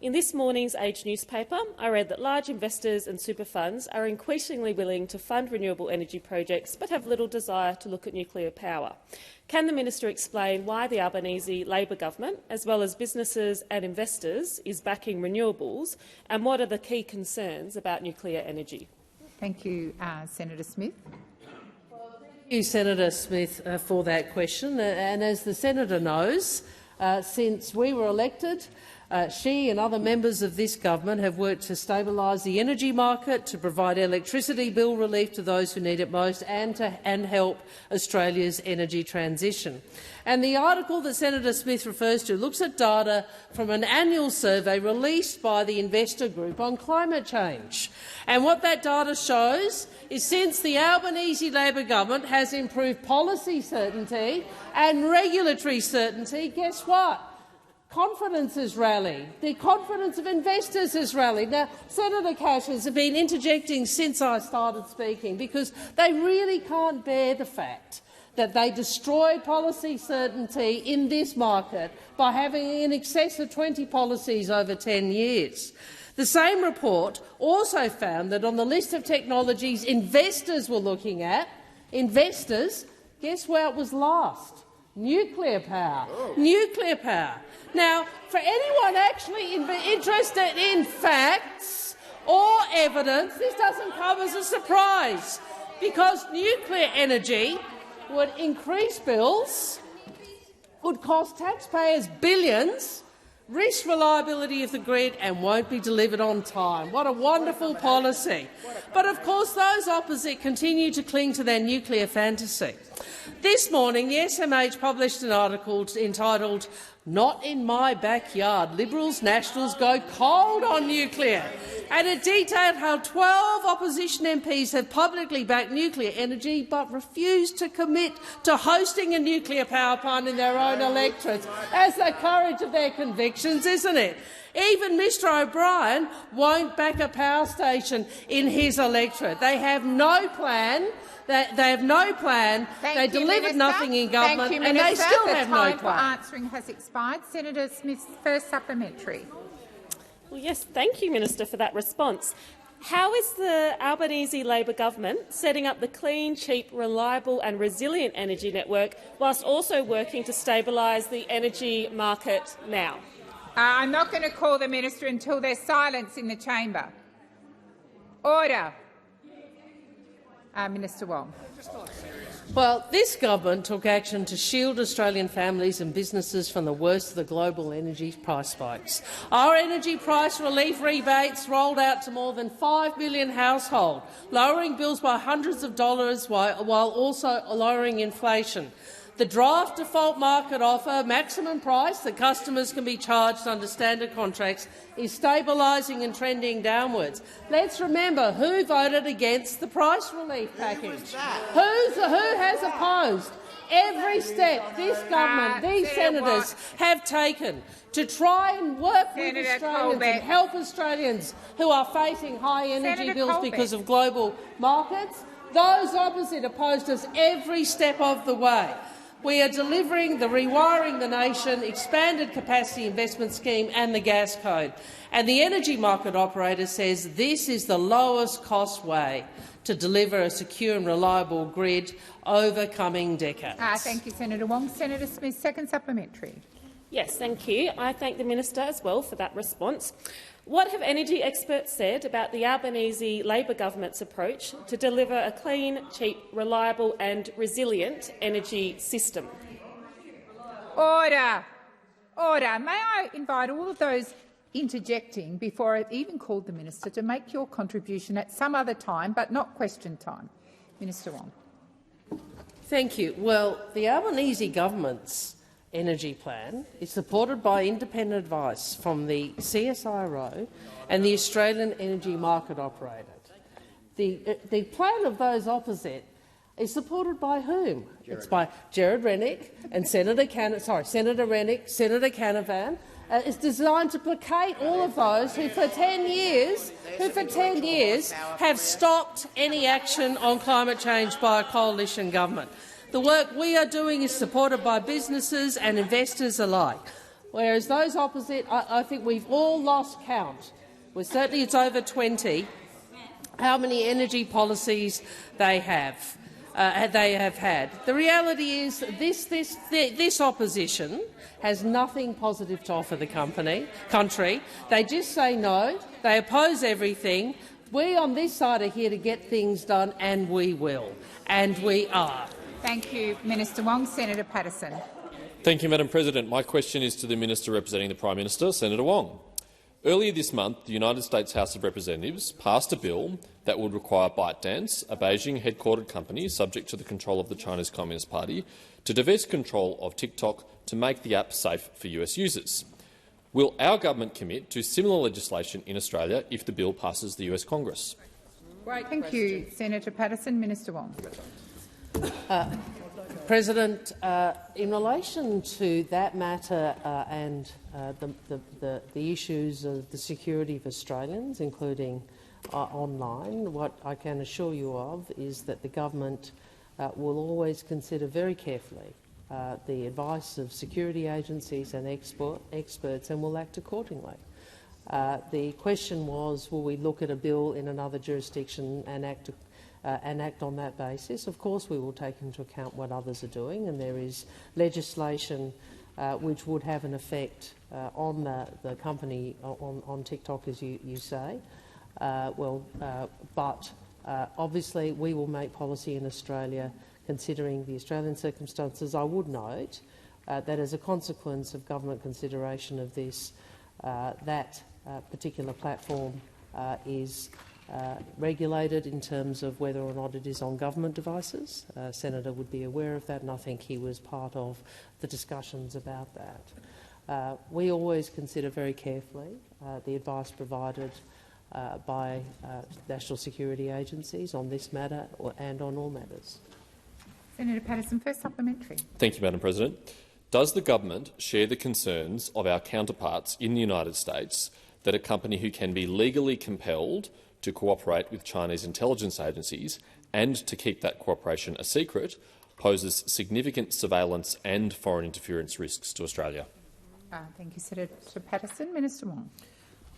S14: In this morning's Age newspaper, I read that large investors and super funds are increasingly willing to fund renewable energy projects but have little desire to look at nuclear power. Can the Minister explain why the Albanese Labor government, as well as businesses and investors, is backing renewables, and what are the key concerns about nuclear energy?
S1: Thank you, Senator Smith.
S3: Thank you, Senator Smith, for that question. And as the senator knows, since we were elected, she and other members of this government have worked to stabilise the energy market, to provide electricity bill relief to those who need it most, and help Australia's energy transition. And the article that Senator Smith refers to looks at data from an annual survey released by the Investor Group on climate change. And what that data shows is since the Albanese Labor government has improved policy certainty and regulatory certainty, guess what? Confidence has rallied. The confidence of investors has rallied. Now, Senator Cash has been interjecting since I started speaking because they really can't bear the fact that they destroyed policy certainty in this market by having in excess of 20 policies over 10 years. The same report also found that on the list of technologies investors were looking at, guess where it was last? Nuclear power. Oh. Nuclear power. Now, for anyone actually interested in facts or evidence, this doesn't come as a surprise, because nuclear energy would increase bills, would cost taxpayers billions, risk reliability of the grid and won't be delivered on time. What a wonderful policy. But of course those opposite continue to cling to their nuclear fantasy. This morning the SMH published an article entitled Not in my backyard. Liberals, Nationals go cold on nuclear. And it detailed how 12 opposition MPs have publicly backed nuclear energy but refused to commit to hosting a nuclear power plant in their own electorates. That's the courage of their convictions, isn't it? Even Mr O'Brien won't back a power station in his electorate. They have no plan. They have no plan. They delivered nothing in government, and they still have no plan.
S1: The time for answering has expired. Senator Smith's first supplementary.
S14: Well, yes, thank you, Minister, for that response. How is the Albanese Labor government setting up the clean, cheap, reliable and resilient energy network whilst also working to stabilise the energy market now?
S1: I'm not going to call the minister until there's silence in the chamber. Order. Minister Wong.
S3: Well, this government took action to shield Australian families and businesses from the worst of the global energy price spikes. Our energy price relief rebates rolled out to more than 5 million households, lowering bills by hundreds of dollars while also lowering inflation. The draft default market offer maximum price that customers can be charged under standard contracts is stabilising and trending downwards. Let's remember who voted against the price relief package. Who has opposed every step this government, these senators have taken to try and work with Australians and help Australians who are facing high energy bills because of global markets? Those opposite opposed us every step of the way. We are delivering the Rewiring the Nation, expanded capacity investment scheme and the gas code. And the energy market operator says this is the lowest cost way to deliver a secure and reliable grid over coming decades.
S1: Thank you, Senator Wong. Senator Smith, second supplementary.
S14: Yes, thank you. I thank the minister as well for that response. What have energy experts said about the Albanese Labor government's approach to deliver a clean, cheap, reliable and resilient energy system?
S1: Order. Order. May I invite all of those interjecting before I've even called the minister to make your contribution at some other time, but not question time. Minister Wong.
S3: Thank you. Well, the Albanese government's energy plan is supported by independent advice from the CSIRO and the Australian Energy Market Operator. The plan of those opposite is supported by whom? It's by Gerard Rennick and Senator Canavan. It's designed to placate all of those who for 10 years have stopped any action on climate change by a coalition government. The work we are doing is supported by businesses and investors alike, whereas those opposite, I think we've all lost count. Well, certainly it's over 20, how many energy policies they have had. The reality is this opposition has nothing positive to offer the country. They just say no. They oppose everything. We on this side are here to get things done, and we will, and we are.
S1: Thank you, Minister Wong. Senator Patterson.
S15: Thank you, Madam President. My question is to the Minister representing the Prime Minister, Senator Wong. Earlier this month, the United States House of Representatives passed a bill that would require ByteDance, a Beijing-headquartered company subject to the control of the Chinese Communist Party, to divest control of TikTok to make the app safe for US users. Will our government commit to similar legislation in Australia if the bill passes the US Congress?
S1: Thank you, Senator Patterson. Minister Wong.
S3: President, in relation to that matter and the issues of the security of Australians, including online, what I can assure you of is that the government will always consider very carefully the advice of security agencies and experts and will act accordingly. The question was, will we look at a bill in another jurisdiction and act on that basis? Of course we will take into account what others are doing, and there is legislation which would have an effect on the company on TikTok, as you say. But obviously we will make policy in Australia considering the Australian circumstances. I would note that as a consequence of government consideration of this, that particular platform is regulated in terms of whether or not it is on government devices. Senator would be aware of that, and I think he was part of the discussions about that. We always consider very carefully the advice provided by national security agencies on this matter and on all matters.
S1: Senator Patterson, first supplementary.
S15: Thank you, Madam President. Does the government share the concerns of our counterparts in the United States that a company who can be legally compelled to cooperate with Chinese intelligence agencies and to keep that cooperation a secret poses significant surveillance and foreign interference risks to Australia?
S1: Thank you, Senator Patterson. Minister Wong.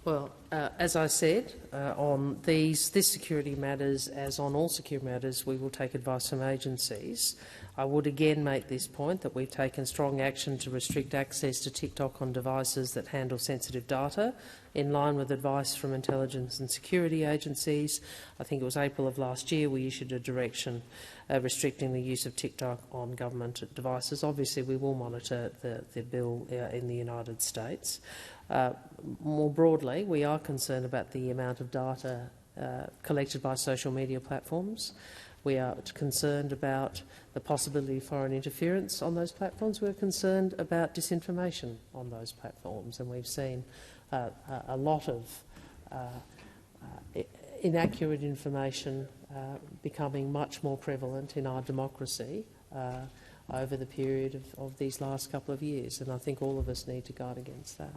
S3: Well, as I said, on this security matters, as on all security matters, we will take advice from agencies. I would again make this point that we've taken strong action to restrict access to TikTok on devices that handle sensitive data, in line with advice from intelligence and security agencies. I think it was April of last year we issued a direction restricting the use of TikTok on government devices. Obviously, we will monitor the bill in the United States. More broadly, we are concerned about the amount of data collected by social media platforms. We are concerned about the possibility of foreign interference on those platforms. We're concerned about disinformation on those platforms, and we've seen a lot of inaccurate information becoming much more prevalent in our democracy over the period of these last couple of years, and I think all of us need to guard against that.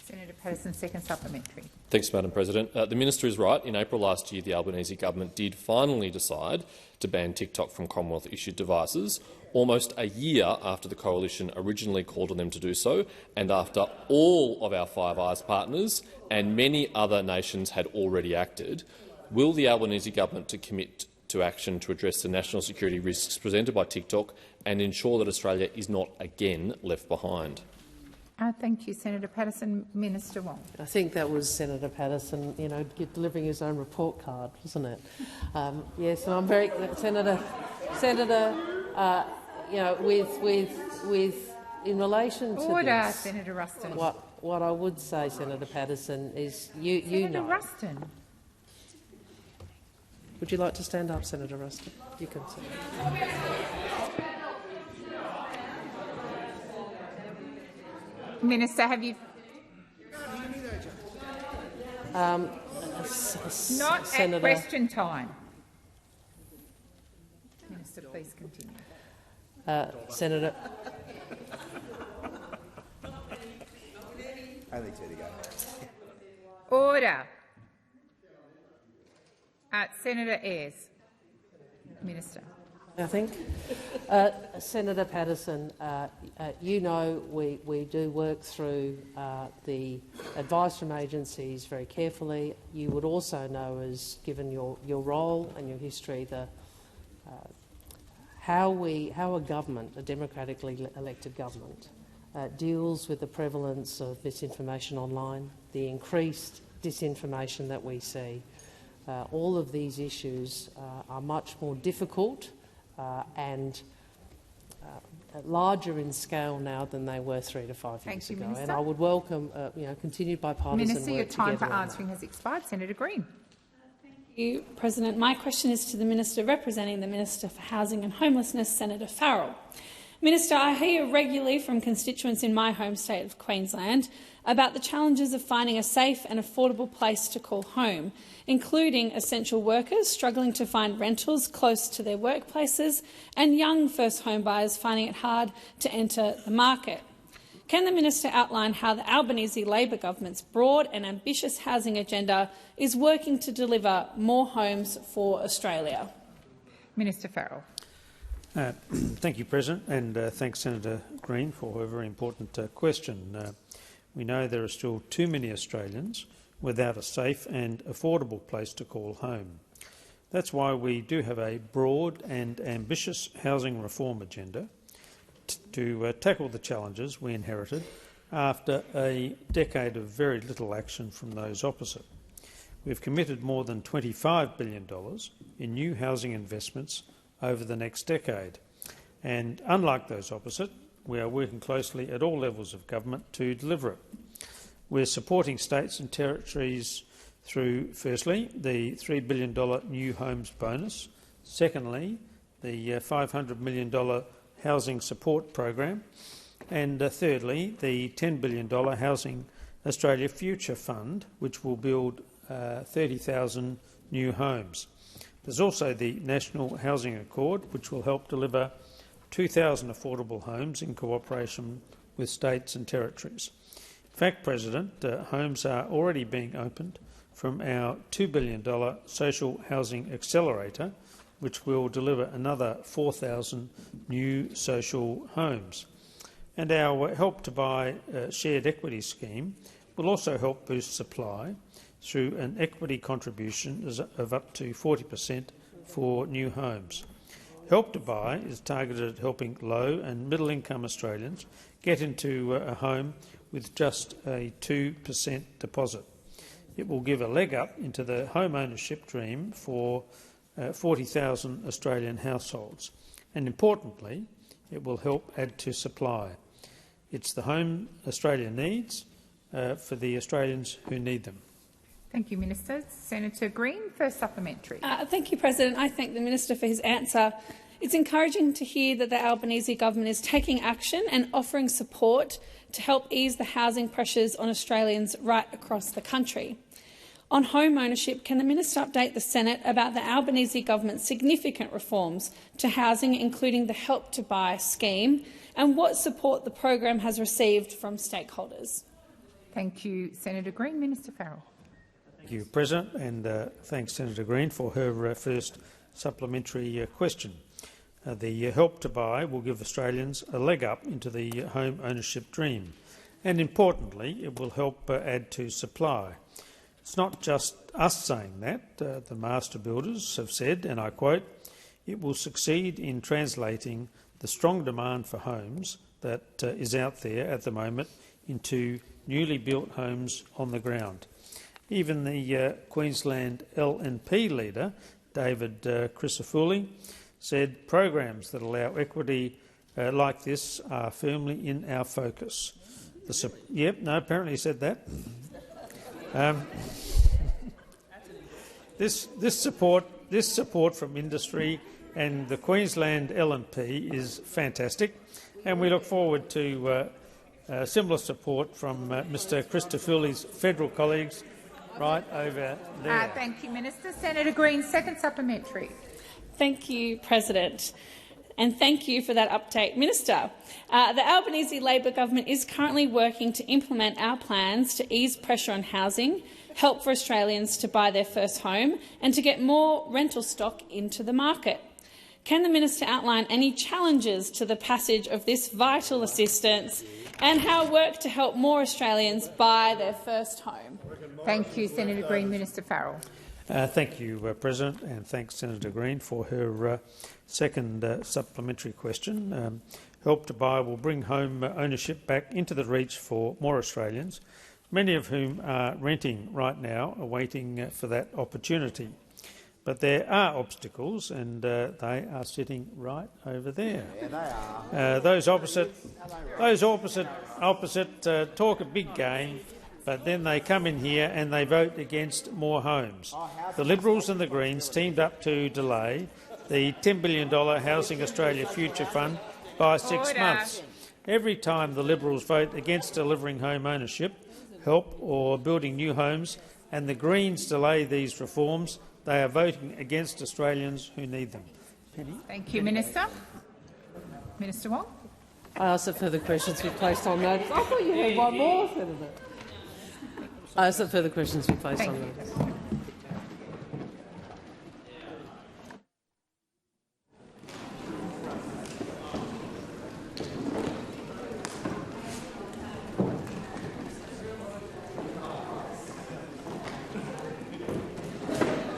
S1: Senator Patterson, second supplementary.
S15: Thanks, Madam President. The Minister is right. In April last year, the Albanese government did finally decide to ban TikTok from Commonwealth-issued devices, almost a year after the Coalition originally called on them to do so, and after all of our Five Eyes partners and many other nations had already acted. Will the Albanese government commit to action to address the national security risks presented by TikTok and ensure that Australia is not again left behind?
S1: Thank you, Senator Patterson. Minister Wong.
S3: I think that was Senator Patterson, delivering his own report card, wasn't it? Yes, and I'm very Senator. With in relation to
S1: order,
S3: this,
S1: Senator Ruston.
S3: What I would say, Senator Patterson, is
S1: Senator Ruston.
S3: Would you like to stand up, Senator Ruston? You can say.
S1: Minister, have you? Not
S3: Senator,
S1: at question time. Minister, please continue.
S3: Senator.
S5: Only two to go.
S1: Order. Senator Ayres. Minister.
S3: I think. Senator Patterson, we do work through the advice from agencies very carefully. You would also know, as given your role and your history, how a government, a democratically elected government, deals with the prevalence of misinformation online, the increased disinformation that we see. All of these issues are much more difficult and larger in scale now than they were 3 to 5 years ago.
S1: Minister.
S3: And I would welcome continued bipartisan
S1: Minister,
S3: work
S1: your time for
S3: together on
S1: answering has expired. Senator Green.
S16: Thank you, President. My question is to the Minister representing the Minister for Housing and Homelessness, Senator Farrell. Minister, I hear regularly from constituents in my home state of Queensland about the challenges of finding a safe and affordable place to call home, including essential workers struggling to find rentals close to their workplaces and young first home buyers finding it hard to enter the market. Can the Minister outline how the Albanese Labor government's broad and ambitious housing agenda is working to deliver more homes for Australia?
S1: Minister Farrell.
S9: Thank you, President, and thanks, Senator Green, for a very important question. We know there are still too many Australians without a safe and affordable place to call home. That's why we do have a broad and ambitious housing reform agenda to tackle the challenges we inherited after a decade of very little action from those opposite. We've committed more than $25 billion in new housing investments over the next decade. And unlike those opposite, we are working closely at all levels of government to deliver it. We're supporting states and territories through, firstly, the $3 billion New Homes bonus, secondly, the $500 million Housing Support Program, And thirdly, the $10 billion Housing Australia Future Fund, which will build 30,000 new homes. There's also the National Housing Accord, which will help deliver 2,000 affordable homes in cooperation with states and territories. In fact, President, homes are already being opened from our $2 billion Social Housing Accelerator, which will deliver another 4,000 new social homes. And our Help to Buy shared equity scheme will also help boost supply through an equity contribution of up to 40% for new homes. Help to Buy is targeted at helping low and middle-income Australians get into a home with just a 2% deposit. It will give a leg up into the home ownership dream for 40,000 Australian households. And importantly, it will help add to supply. It's the home Australia needs for the Australians who need them.
S1: Thank you, Minister. Senator Green, first supplementary.
S16: Thank you, President. I thank the Minister for his answer. It's encouraging to hear that the Albanese government is taking action and offering support to help ease the housing pressures on Australians right across the country. On home ownership, can the Minister update the Senate about the Albanese government's significant reforms to housing, including the Help to Buy scheme, and what support the program has received from stakeholders?
S1: Thank you, Senator Green. Minister Farrell.
S9: Thank you, President, and thanks Senator Green for her first supplementary question. The Help to Buy will give Australians a leg up into the home ownership dream, and importantly, it will help add to supply. It's not just us saying that. The master builders have said, and I quote, "It will succeed in translating the strong demand for homes that is out there at the moment into newly built homes on the ground." Even the Queensland LNP leader, David Crisafulli, said programs that allow equity like this are firmly in our focus. Apparently he said that. This support from industry and the Queensland LNP is fantastic, and we look forward to similar support from Mr Crisafulli's federal colleagues right over there.
S1: Thank you, Minister. Senator Green, second supplementary.
S16: Thank you, President. And thank you for that update, Minister. The Albanese Labor government is currently working to implement our plans to ease pressure on housing, help for Australians to buy their first home and to get more rental stock into the market. Can the Minister outline any challenges to the passage of this vital assistance and how work to help more Australians buy their first home?
S1: Thank you, Senator Green. Minister Farrell.
S9: Thank you, President, and thanks Senator Green for her second supplementary question. Help to Buy will bring home ownership back into the reach for more Australians, many of whom are renting right now, waiting for that opportunity. But there are obstacles, and they are sitting right over there. Yeah, they are. Those opposite talk a big game, but then they come in here and they vote against more homes. The Liberals and the Greens teamed up to delay the $10 billion Housing Australia Future Fund by 6 months. Every time the Liberals vote against delivering home ownership, help or building new homes, and the Greens delay these reforms, they are voting against Australians who need them. Penny?
S1: Thank you, Minister. Minister Wong.
S3: I ask that further questions be placed on notice. I thought you had one more, Senator. I ask that further questions be placed on notice.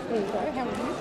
S1: There you go. How are you?